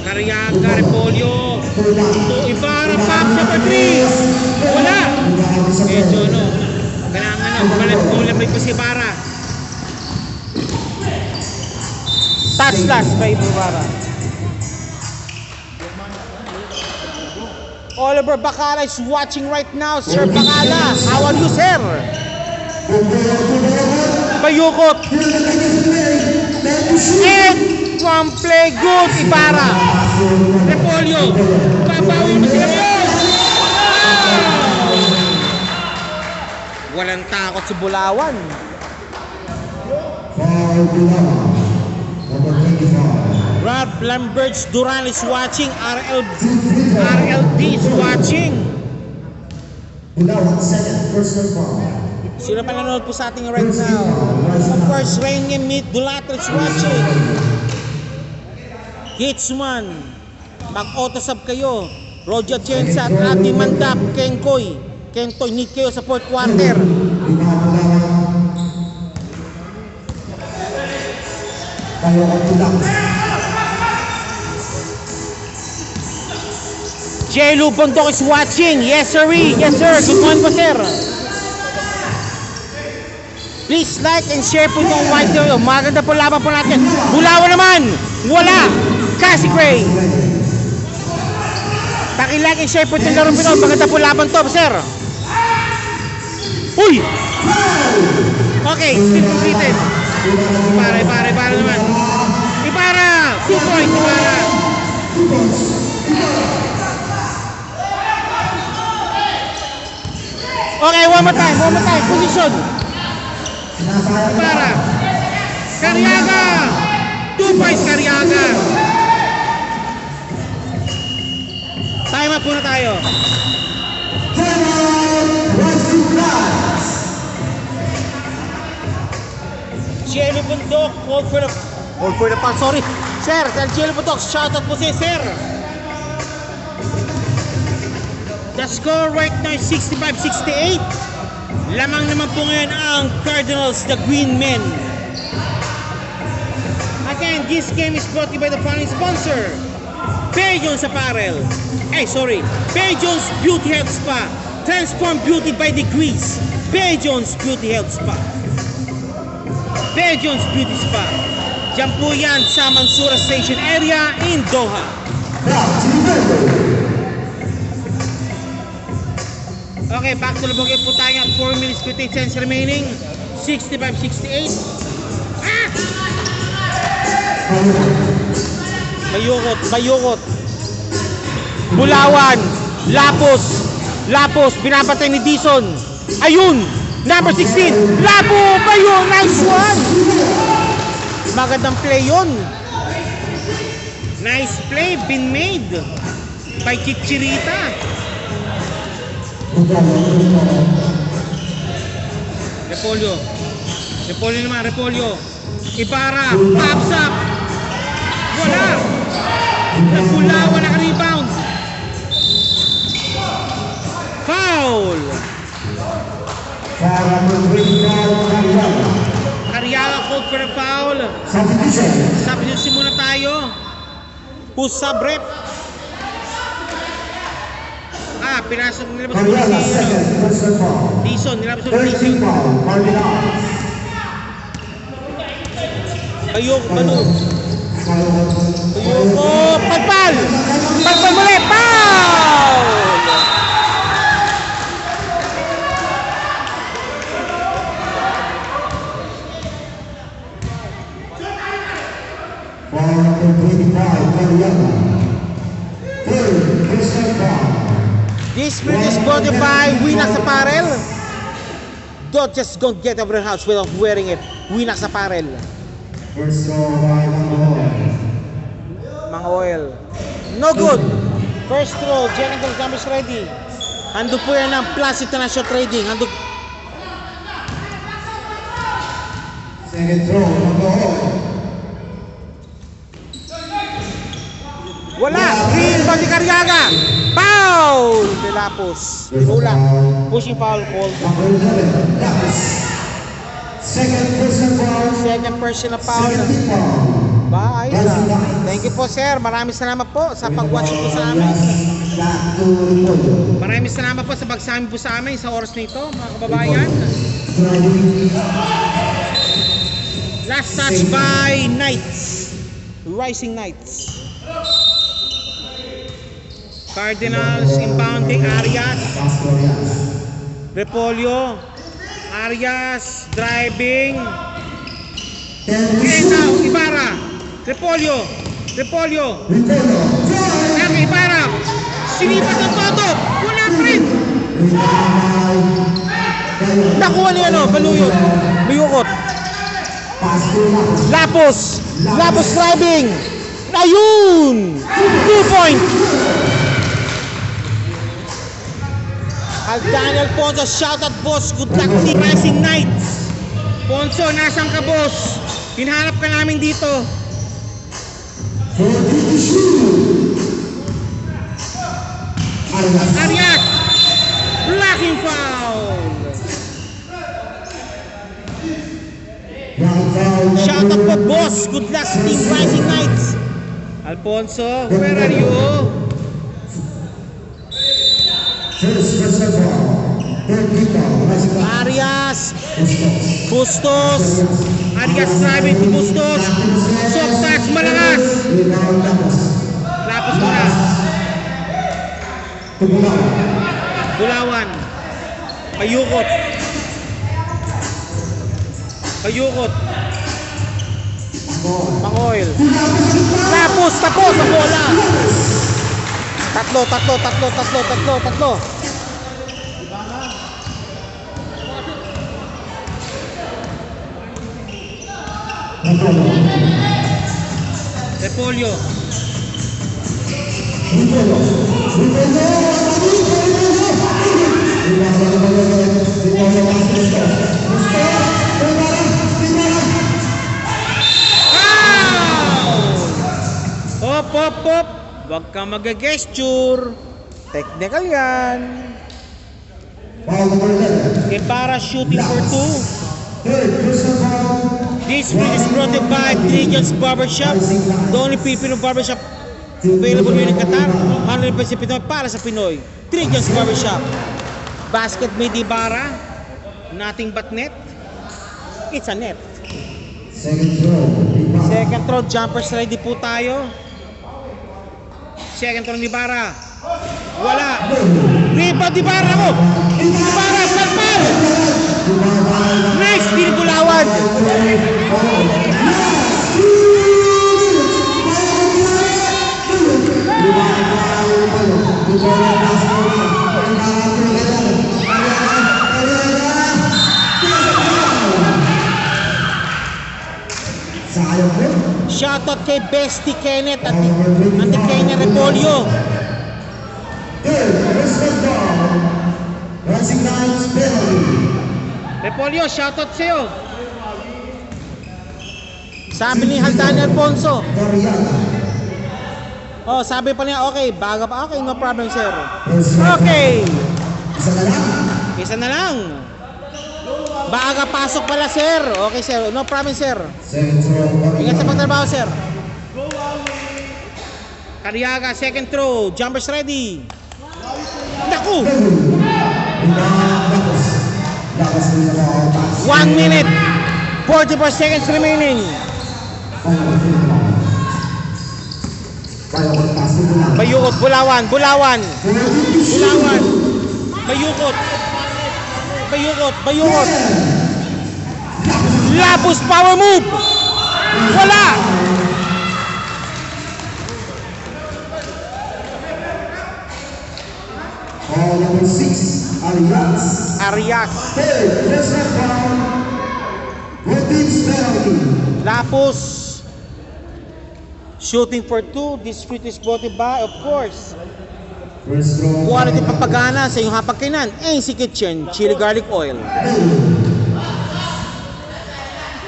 Cariaga, Repolyo. Ibarra, pop siya for 3. Wala. Medyo kailangan malamig pa si Ibarra. Touch last by Ibarra. Oliver Bacala is watching right now. Sir Bacala, how are you, sir? Bayukot. And one play good, Ibarra. Repolyo. Babawi mo sila yun. Walang takot si Bulawan. Rob Lamberts Duran is watching. RLD is watching. Sino pa nanonood po sa ating right now? Of course, Rainy Meet Dulato is watching. Hitsman, mag-auto-sub kayo. Roger Chensa at Ati Mandap, Kentoy, need kayo sa fourth quarter. Jelu Bondok is watching. Yes, sir. Yes, sir. Good morning po, sir. Please like and share po itong white video. Maganda po laban po natin. Bulawan naman. Wala. Cassie Gray. Paki-like and share po itong laro po. Maganda po laban to, sir. Uy! Okay, still completed. Ibarra naman. Ibarra! 2 points, Ibarra. Okay, one more time. Position. Ibarra. Cariaga. 2 points, Cariaga. Stop muna tayo. Rising Knights. Jelly Bundok, hold for the pass. Sorry. Sir, Jelly Bundok, shoutout po si Sir. The score right now is 65-68. Lamang naman po ngayon ang Cardinals, the Green Men. Again, this game is brought to you by the following sponsor. Perry Jones Apparel. Perry Jones Beauty Health Spa. Transform beauty by degrees. Perry Jones Beauty Health Spa. Perry Jones Beauty Spa. Diyan po yan sa Mansoura Station area in Doha. Okay, back to the bogey po tayo at 4 minutes 15 seconds remaining. 65-68. Bayukot. Bulawan. Lapos. Pinapatay ni Dison. Ayun! Number 16. Bayo! Nice one! Magandang play yun. Nice play. Been made by Chichirita. Repolyo. Ibarra, pops up. Wala. Bulawan naka-rebound. Foul. Cariaga called for a foul. Substitution muna tayo. Who's sub rep? Pinasok nilabas ko si Dison. Bayukot. Pagpal muli. Foul! This split is brought to you by Winax Apparel. Don't just go get over the house without wearing it. Winax Apparel. First throw by Mga oil. No good. First throw, Jennifer Gomez ready. Hando po yan ng Plus International Trading. Second throw, wala. Green pa si Cariaga. Foul! De Lapos. Ulang. Pushing foul call. Second personal foul. Bye. Thank you po sir. Maraming salamat po sa pag-watch po sa amin. Maraming salamat po sa pagsama po sa amin sa oras nito, mga kababayan. Last touch by Knights. Rising Knights. Cardinals inbounding Arias. Repolyo. Arias driving. And now Ibarra. Repolyo. Ibarra. Sinipat ang todo. Wala print. Nakuha niya Baluyot. Bayukot. Lapos driving. Ayun! 2 point. Daniel Ponzo, shout out boss. Good luck team Rising Knights. Ponzo, nasan ka boss? Hinahanap ka namin dito. Arias. Blocking foul. Shout out po boss. Good luck team Rising Knights. Alfonso, where are you? Arias, Bustos, Arias driving to Bustos, soft touch, malakas. Lapos muna. Bulawan, Bayukot. Mangoil. Tapos ang bola. Tatlo. Repolyo. Hop, hop, hop. Huwag kang mag-gesture. Technical yan. Ibarra shooting for 2. This video is brought to you by Trijan's Barbershop. The only Filipino barbershop available here in Qatar. 100% Pinoy para sa Pinoy. Trijan's Barbershop. Basket made Ibarra. Nothing but net. It's a net. Second throw, jumpers ready po tayo. Second throw ni Ibarra. Wala. Rebound Ibarra ko. Ibarra, salpal. Nice, binibulawan. Shoutout kay Bestie Kenneth at Ante Kenya Repolyo. Repolyo, shoutout sa'yo. Sabi ni Haldani Alfonso. Oh, sabi pa niya, okay, baga pa. Okay, no problem, sir. Okay. Isa na lang. Baga pasok pala, sir. Okay, sir. No problem, sir. Ingat sa pagtrabaho, sir. Cariaga, second throw. Jumpers ready. Naku! 1 minute 44 seconds remaining. Bayukot, Bulawan, Bulawan. Bulawan. Bayukot. Bayukot, Bayukot. Lapus power move. Wala. Number 6, Arias. Arias. First round, Rodin's penalty. Lapus. Shooting for 2. This fruit is brought by, of course, quality papagana sa iyong hapagkainan. AC Kitchen, chili garlic oil.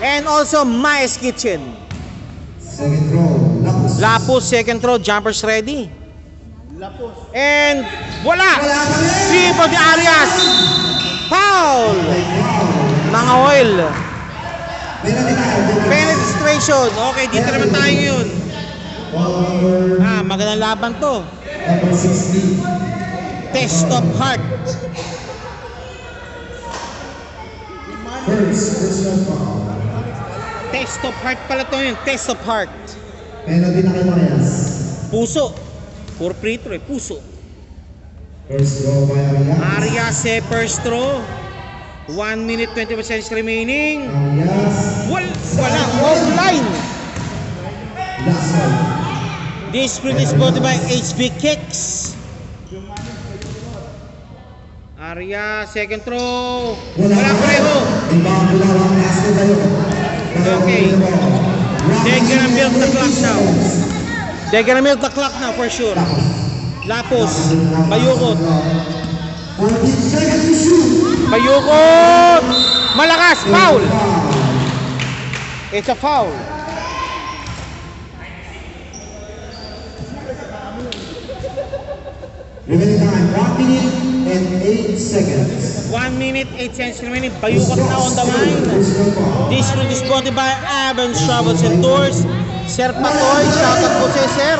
And also, Mais Kitchen. Second throw, Lapus. Lapus, second throw, jumpers ready. And wala! Three for the Arias. Foul! Mga oil. Penetration. Okay, dito naman tayo ngayon. Magandang laban to. Number 16. Test of heart. First foul. Test of heart pala to yun. Test of heart. Penalty na kay Arias. Puso. For free throw, puso. First throw by Arias. Arias, first throw. 1 minute 20 seconds remaining. Arias. Wala. Offline. Last one. This sprint is brought by HB Kicks. Arias, second throw. Wala pareho. Okay. They're gonna build the clock now. They're gonna milk the clock now for sure. Lapus, Bayukot. Bayukot! Malakas, foul! It's a foul. Remaining time, 1 minute and 8 seconds. 1 minute, 8 seconds remaining. Bayukot now on the line. This route is brought by Evans Travels and Tours. Sir Patoy, shoutout po sa sir.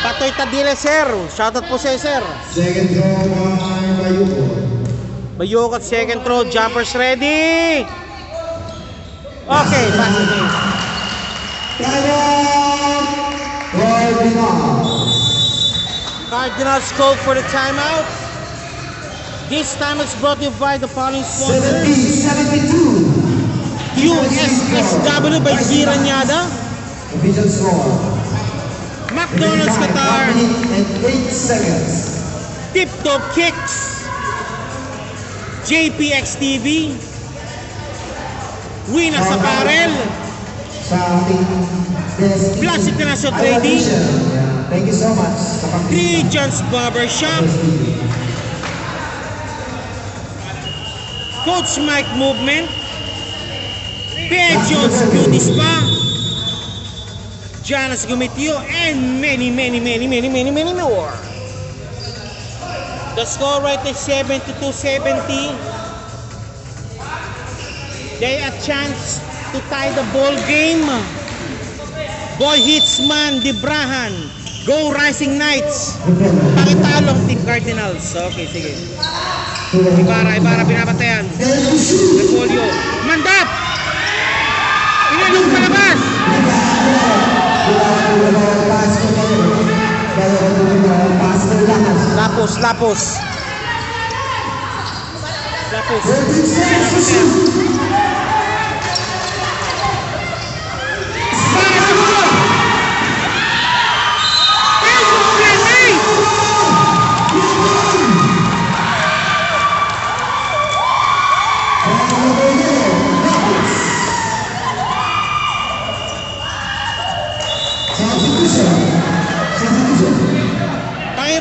Patoy Tadile, sir. Shoutout po sa sir. Second throw by Bayukot. Bayukot, second throw. Jumpers ready. Okay, pass it in. Cardinals called for the timeout. This time it's brought to you by the following sponsors. 72. USSW by Giranyada. Official score. McDonald's Qatar. 1 minute and 8 seconds. Tip Top Kicks. JPX TV. Winas Apparel. Sa ating Plus International Trading. Thank you so much. Regions Barbershop. Coach Mike Movement. Regions Beauty Spa. Janice Gumitio, and many more. The score right is 72-70. They a chance to tie the ball game. Boy Hitsman, Dibrahan. Go Rising Knights. Pakitalong Team Cardinals. Okay, sige. Ibarra pinapatayan. Repolyo. Mandap! Inanong palabas! Lapos.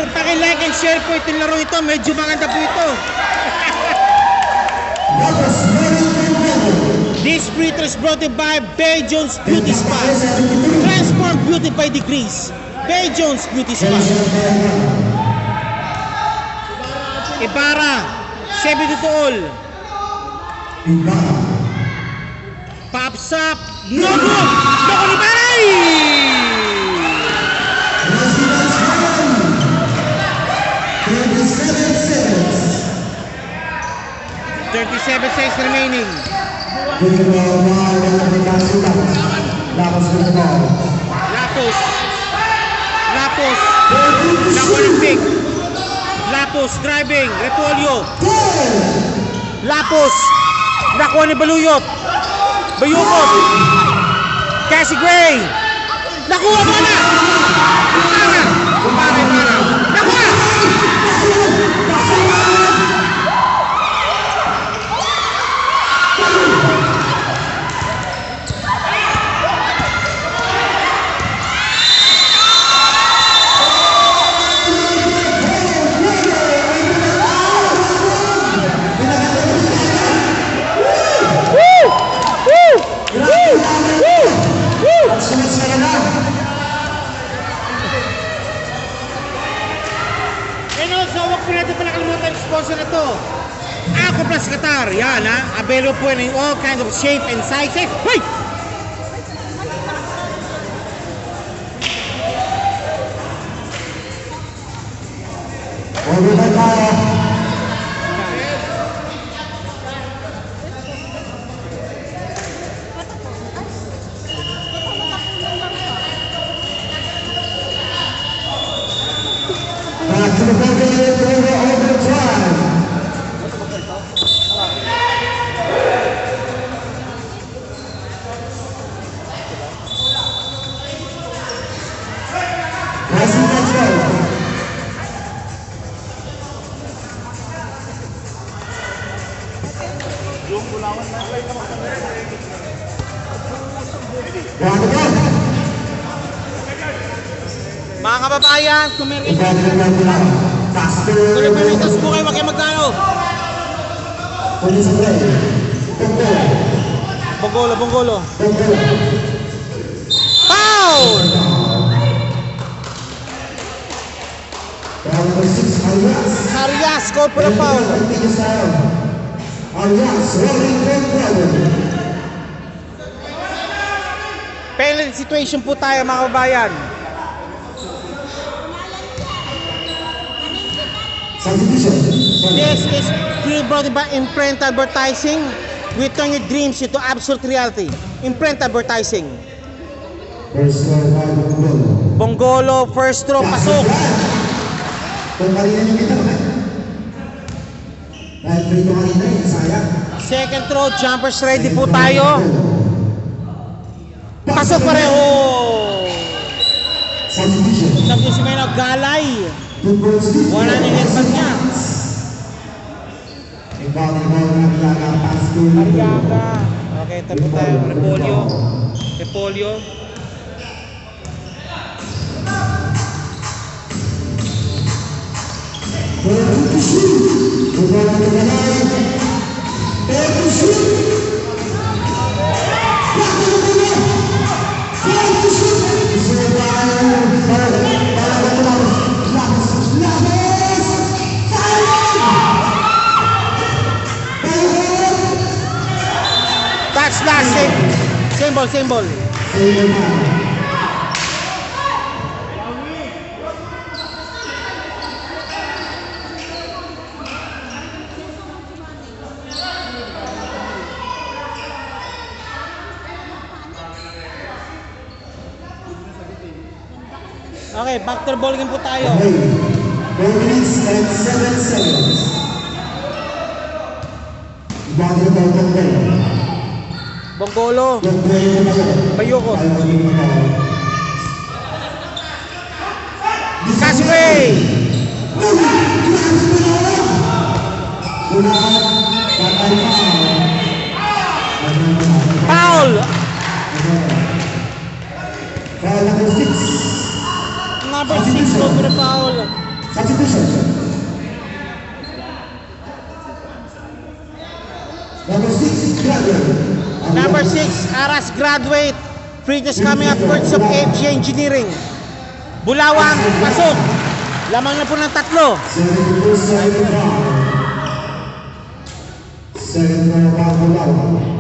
Paki-like and share po itong laro ito. Medyo maganda po ito. This free throw is brought to you by Bay Jones Beauty Spa. Transform beauty by degrees. Bay Jones Beauty Spa. Ibarra, 70 to all. Pops up. No good. Loko ni Baray! 37 seconds remaining. Lapos. Nakuha ng pick. Lapos driving. Repolyo. Lapos. Nakuha ni Baluyot. Bayukot. Cassie Gray. Nakuha mo na. Para. Nakuha. And also, huwag po natin pala kalimutan yung sponsor na to. Ako Plus Qatar. Yan ha. Available po in all kinds of shape and sizes. Wait! Back to the overtime. Rising Knights go. Round the ball. Mga kababayan, kung meron ito, Faster. kung meron ito, subo kayo, wag kayo magkano. Police play. Bonggolo. Foul! Foul number 6, Arias. Arias, call for a foul. Arias, rolling forward. Penalty situation po tayo, mga kababayan. Substitution. This is free brought by Imprint Advertising. We turn your dreams into absolute reality. Imprint Advertising. First throw by Bonggolo. Bonggolo, first throw, pasok. Kung kanina nyo kita, dahil frito kanina, sayang. Second throw, jumpers ready po tayo. Pasok pareho. Substitution. Substitution ngayon, Galay. Wala na yung headband niya. Ariaga. Okay, ito po tayo. Repolyo. Touch last, same ball, same ball. Okay, back to the ball game po tayo. 4 minutes and 7 seconds. Bonggolo. Bayoko. Causeway. Foul. Number 6 go for the foul. Number 6, Aras graduate. Free throws coming up courts of FG Engineering. Bulawan, pasok. Lamang na po ng 3.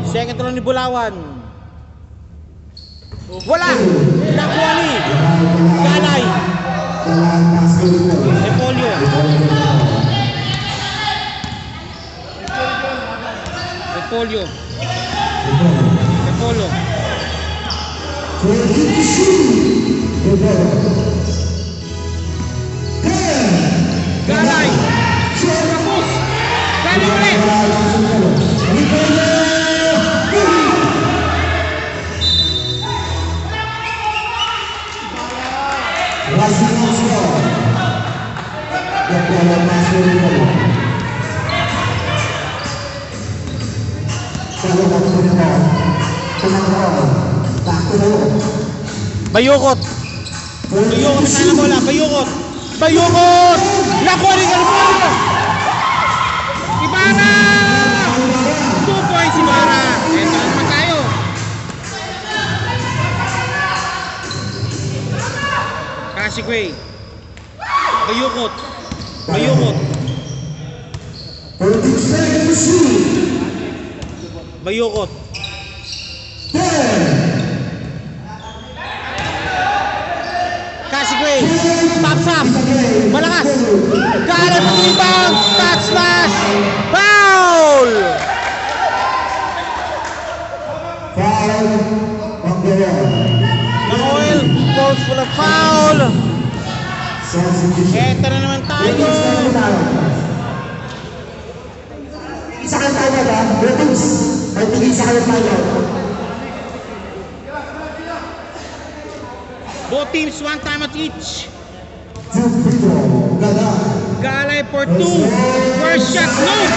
Second row ni Bulawan. Wala. Nakuha ni Galay. Repolyo. Repolyo. Repolyo. Galay. Ramos. Galay ulit. Bayukot. Bayukot na sana bola. Bayukot. Bayukot. Nakuha rin ka bola. Ibarra. 2 points Ibarra. Ito naman tayo. Causeway. Bayukot. Bayukot. Bayukot. Causeway. Pops up. Malakas. Gareth rebound. Touch pass. Foul. Noel calls for a foul. Eto na naman tayo. Isa kayo tayo ba? Brotons. May tigil isa kayo tayo. Both teams 1 time at each. Galay. Galay for 2. First shot, no.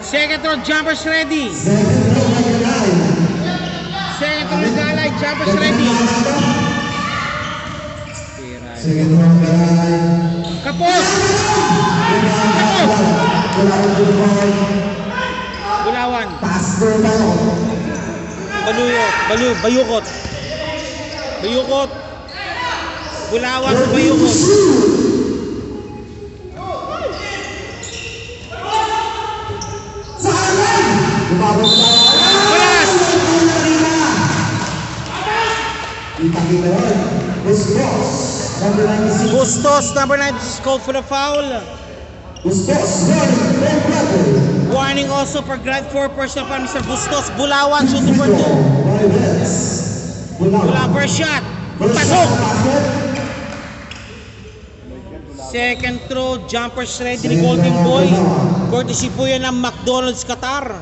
Second row, jumpers ready. Second row, Galay, jumpers ready. Second row, Galay. Kapos. Kapos. Bulawan. Bayukot. Bayukot. Bulawan sa Bayukot. Balas. Bustos, number 96 called for the foul. Warning also for grade 4 personal foul, Mr. Bustos. Bulawan shooting for 2. Bulawan first shot. Pasok. Second throw, jumpers ready ni Golden Boy. Courtesy po yan ng McDonald's Qatar.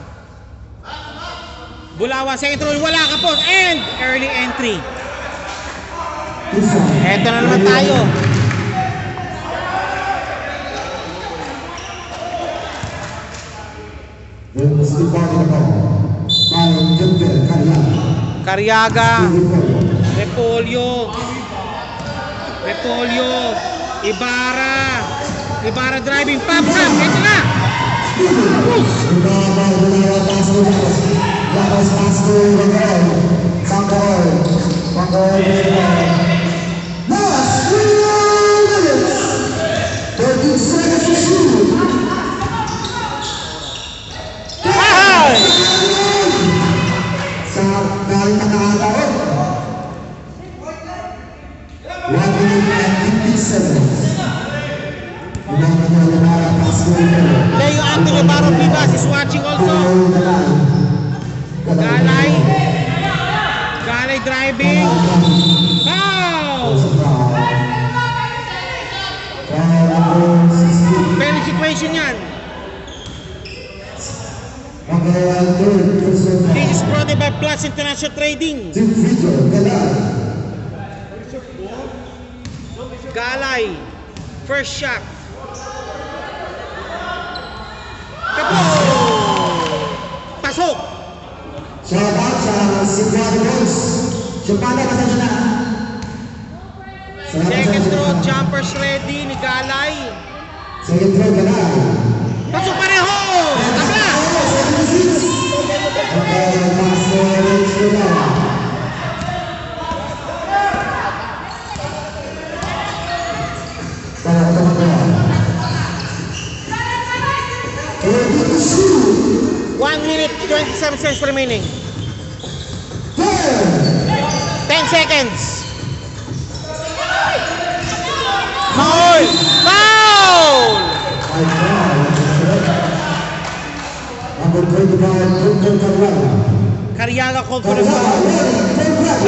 Bulawan, second throw, wala kapos. And early entry. Eto na naman tayo. Cariaga. Repolyo. Repolyo, Ibarra driving, pop up, ito na! Leo Anthony Barro Vivas is watching also. Galay driving. Foul! Penalty situation yan. This is brought by Plus International Trading. Galay, first shot. Pasok! Shoutout sa Cebuano Boys. Chupana ka sa dyan. Second throw, jumpers ready ni Galay. Second throw, Galay. Pasok pareho! Tabla! Okay, pass to Rich Galay. Para ito mga 1 minute 27 seconds remaining. 10 seconds. Foul! Foul! Number 25, Cariaga called for the foul.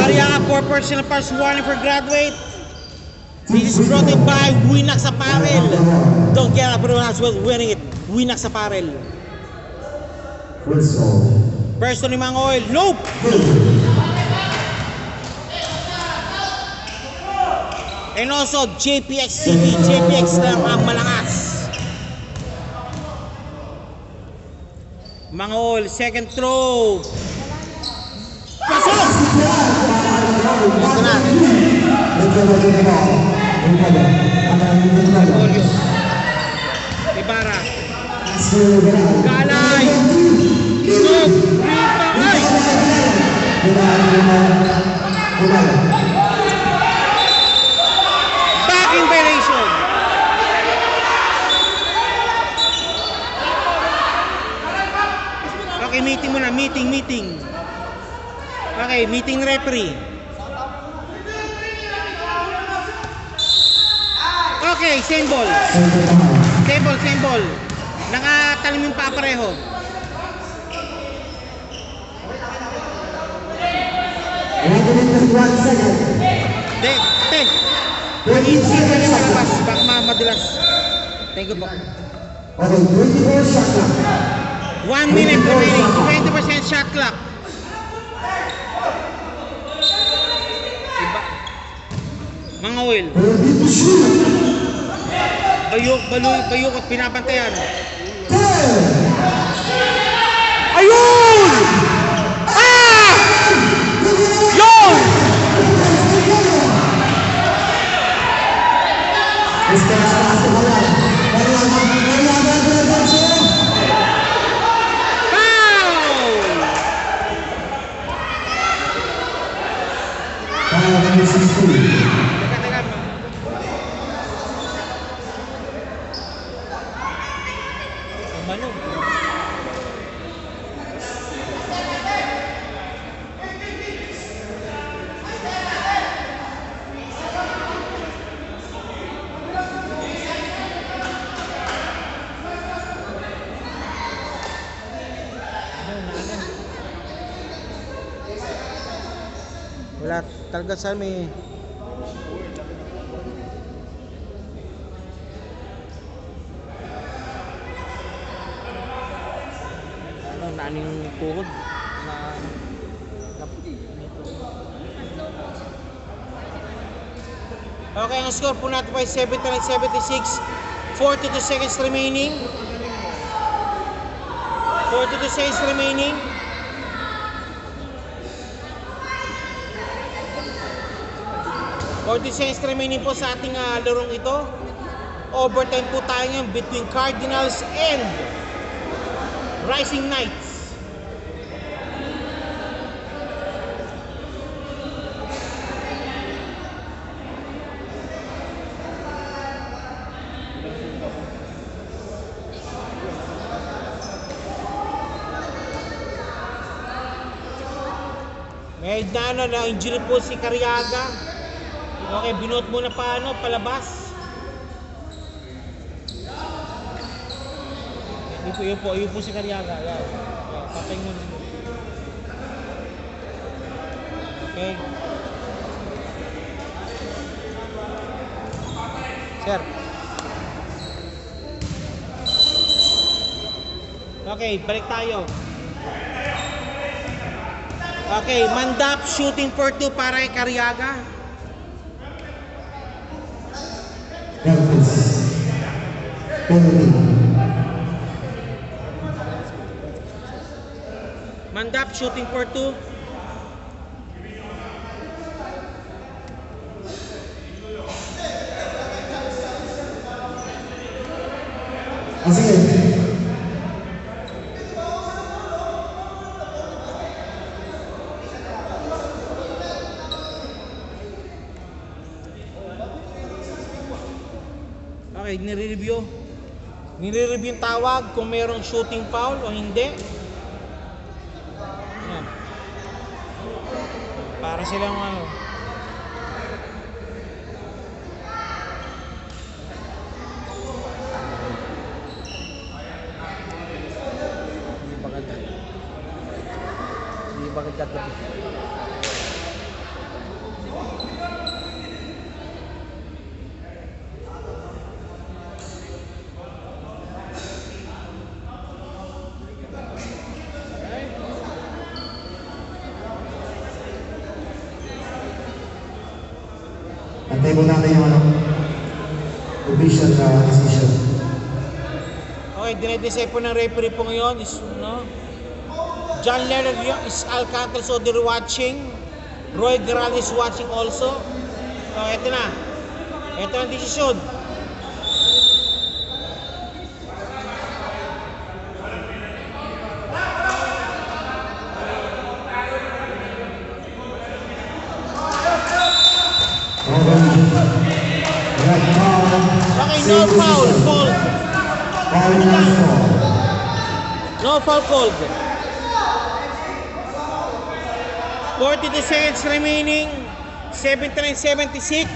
Cariaga for personal pass warning for graduate. This is brought in by Winax Apparel. Don't care if everyone else was winning it. Winax Apparel. Person ni Mang Oil. Nope! And also JPX TV. JPX lang ang malakas. Mang Oil, second throw. Pasok! Ito na. Repolyo. Ibarra. Galay. Inog. Ay! Back in violation. Okay, meeting muna. Meeting. Okay, meeting referee. Okay, same ball. Same ball. Nakatalim yung papareho. De, 10. Mag-iisip ka yung malabas. Baka madulas. Thank you po. Okay, 24 shot clock. 1 minute remaining. 20% shot clock. Mga Oil. Bayok at pinapantayan. Ayun! Ah! Yun! Wala talaga sa amin. Naaning tuhod na okay, ang score po natin pa ay 79-76. 42 seconds remaining. 42 seconds remaining. 40 seconds remaining po sa ating larong ito. Overtime po tayo ngayon between Cardinals and Rising Knights. May na injury po si Cariaga. Okay, binot muna palabas. Yun po si Cariaga. Yan. Patay mo. Okay. Sir. Okay, balik tayo. Okay, Mandap shooting for 2 para kay Cariaga. Mandap shooting for 2. Okay, nire-review yung tawag kung mayroong shooting foul o hindi. Yan. Para silang Hindi ba gagawin? Antay mo natin yung official decision. Okay, dinedecide po ng referee po ngayon is, John Leonard is Alcantara, so they're watching. Roy Garal is watching also. So, eto na. Ito ang desisyon. Okay, no foul called. No foul called. 42 seconds remaining. 79-76.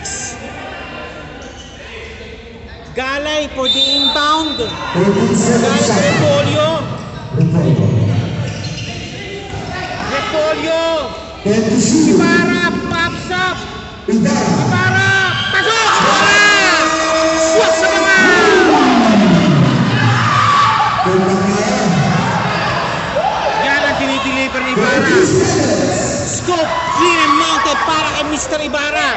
Galay for the inbound. Galay for Repolyo. Ibarra pops up. Ibarra pasok. Swat sa mga. Yan ang dinideliver ni Ibarra. Scope clean and mounted para kay Mr. Ibarra.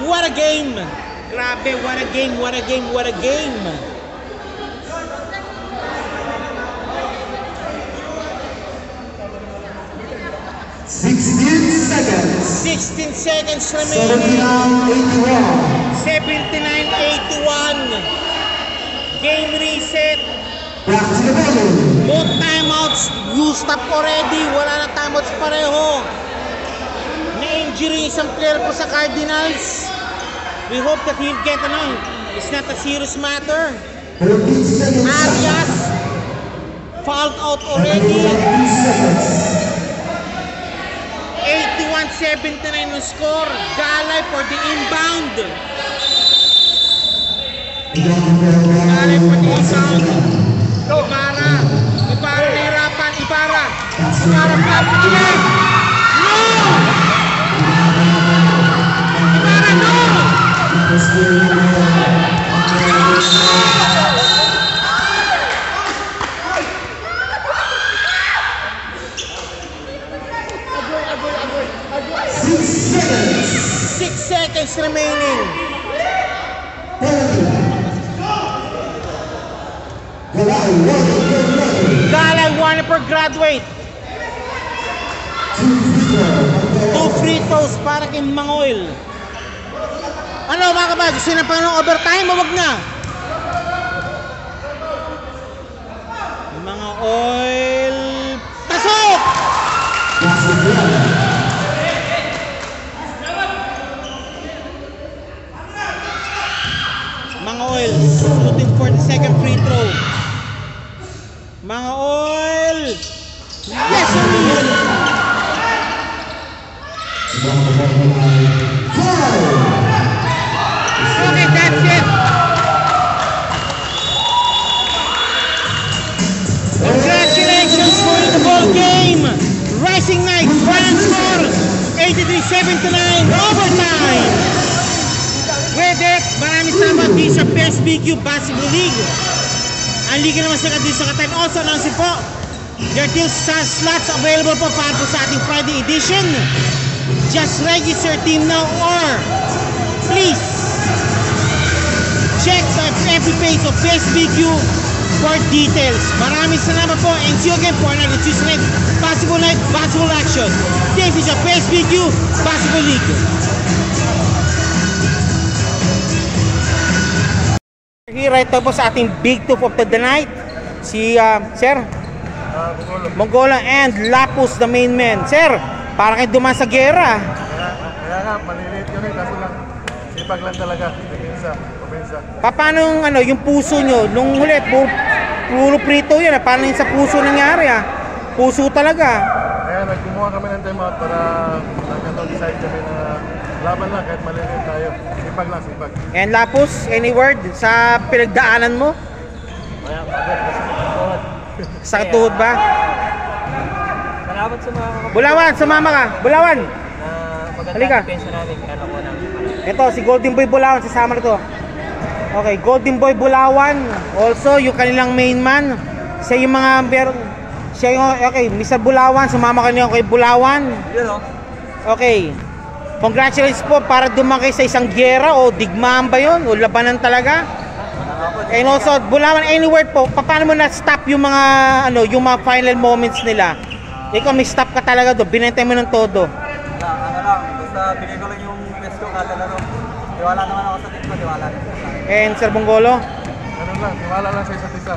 What a game! Grabe, what a game, what a game, what a game! 16 seconds remaining. 79-81. Game reset. Both timeouts used up already. Wala na timeouts pareho. Na-injury isang player po sa Cardinals. We hope that he'll get it's not a serious matter. Arias fouled out already. 81-79 no score. Galay for the inbound. Galay for the inbound. Ibarra nahirapan. Ibarra flashing again. No! Ibarra, no! Galay Waniper graduate. 2 free throws para kay Mangoil. Ano mga kabag? Gusto na pa ng overtime o wag na? Mga oil. Pasok! Mga oil. Shooting for the second free throw. Mga oil. Yes, sir! Okay, that's it. Congratulations for the ball game. Rising Knights final score 83-79 overtime. With it, maraming salamat din sa PSBQ Basketball League. Ang liga naman sa dito sa Katan. Also announcing po, there are still slots available po para po sa ating Friday edition. Just register team now or please check the FB page of PSBQ for details. Maraming salamat po and see you again for another Tuesday night basketball action. This is your PSBQ Basketball League. Here right po sa ating big two of the night, si Sir Mongola and Lapus, the main man. Sir, para kayo duman sa gera. Kaya nga, maliliit yun eh, kaso lang, sipag lang talaga, kumpensa. Paano yung puso nyo? Nung huli, puro prito yun. Paano yung sa puso nangyari Puso talaga. Kaya nagkumuha kami ng time out para decide kami na laban lang kahit maliliit tayo. Sipag lang, sipag. And Lapus, any word sa pinagdaanan mo? Kaya pagod kasi tuhod. Sakit tuhod ba? Salamat sa mga Bulawan, sumama ka. Bulawan. Halika. magandang depensa namin. Kaya ako ng Ito, si Golden Boy Bulawan, sasama na to. Okay, Golden Boy Bulawan. Also, yung kanilang main man. Siya yung okay, Mr. Bulawan, sumama ka niyo kay Bulawan. yun o. Okay. Congratulations po para dumangkay sa isang gera o digmaan ba yun? O labanan talaga? And also, Bulawan, any word po, paano mo na-stop yung mga, yung mga final moments nila? Ikaw, may stop ka talaga doon, binentay mo ng todo. Ano lang, basta bigay ko lang yung best ko kada laro. Tiwala naman ako sa team ko, tiwala rin sa akin. And Sir Bongolo, Ganun lang, tiwala lang sa isa't isa.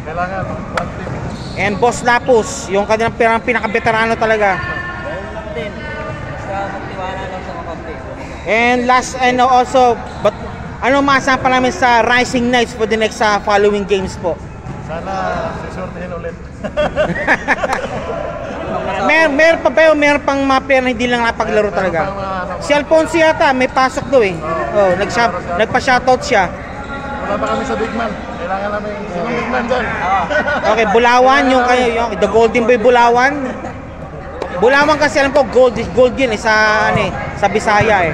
Kailangan, one team. and Boss Lapus, yung kanilang pinaka-veterano talaga. Ganun lang din. Basta magtiwala lang sa kakampi. And last, and also, but ano maasahan pa namin sa Rising Knights for the next following games po? Sana sisortihin ulit. Meron pang mga player na hindi lang napaglaro talaga. Si Alfonso yata, may pasok daw eh. Oh, nagpa-shoutout siya. Wala pa kami sa big man. Kailangan namin sinong big man dyan. Okay, Bulawan, yung the Golden Boy Bulawan. Bulawan kasi alam ko, gold yun eh, sa Bisaya eh.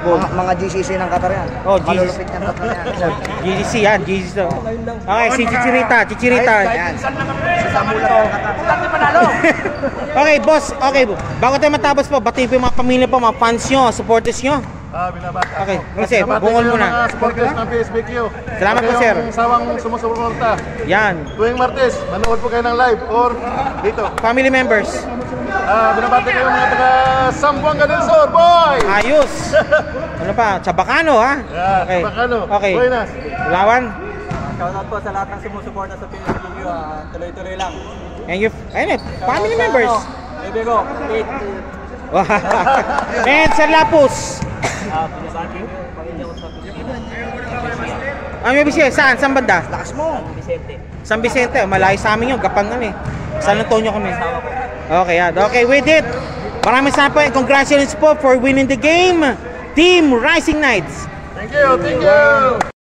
Gold. Mga GCC ng Qatar yan. Oh, GCC. Malulupit ng Qatar yan. GCC yan, GCC. Okay, si Chichirita. Yan. Si Samula ng Qatar. Okay, boss. Okay, bago tayo matapos po, batiin po yung mga pamilya po, mga fans nyo, supporters nyo. Binabati. Okay, kasi Binabati bungol ko yung muna. mga supporters ng PSBQ. Salamat po, sir. Yung sawang sumusuporta. Yan. Tuwing Martes, manood po kayo ng live or dito. Family members. Binabati kayo mga taga Zamboanga del Sur, boy! Ayos. Ano pa? Chabacano, ha? Yeah, Chabacano. Okay. Buenas. Bulawan. Shoutout po sa lahat ng sumusuporta sa PSBQ. Tuloy-tuloy lang. And your family members. Baby ko, Kate. And Sir Lapus. Pinabati ko. Pamilya ko sa PSBQ. May bisya, saan? Saan banda? Lakas mo. Vicente. San Vicente. Malayo sa amin yun. Gapangan eh. San Antonio kami. Okay, yan. Okay, with it. Maraming salamat po and congratulations po for winning the game. Team Rising Knights. Thank you, thank you!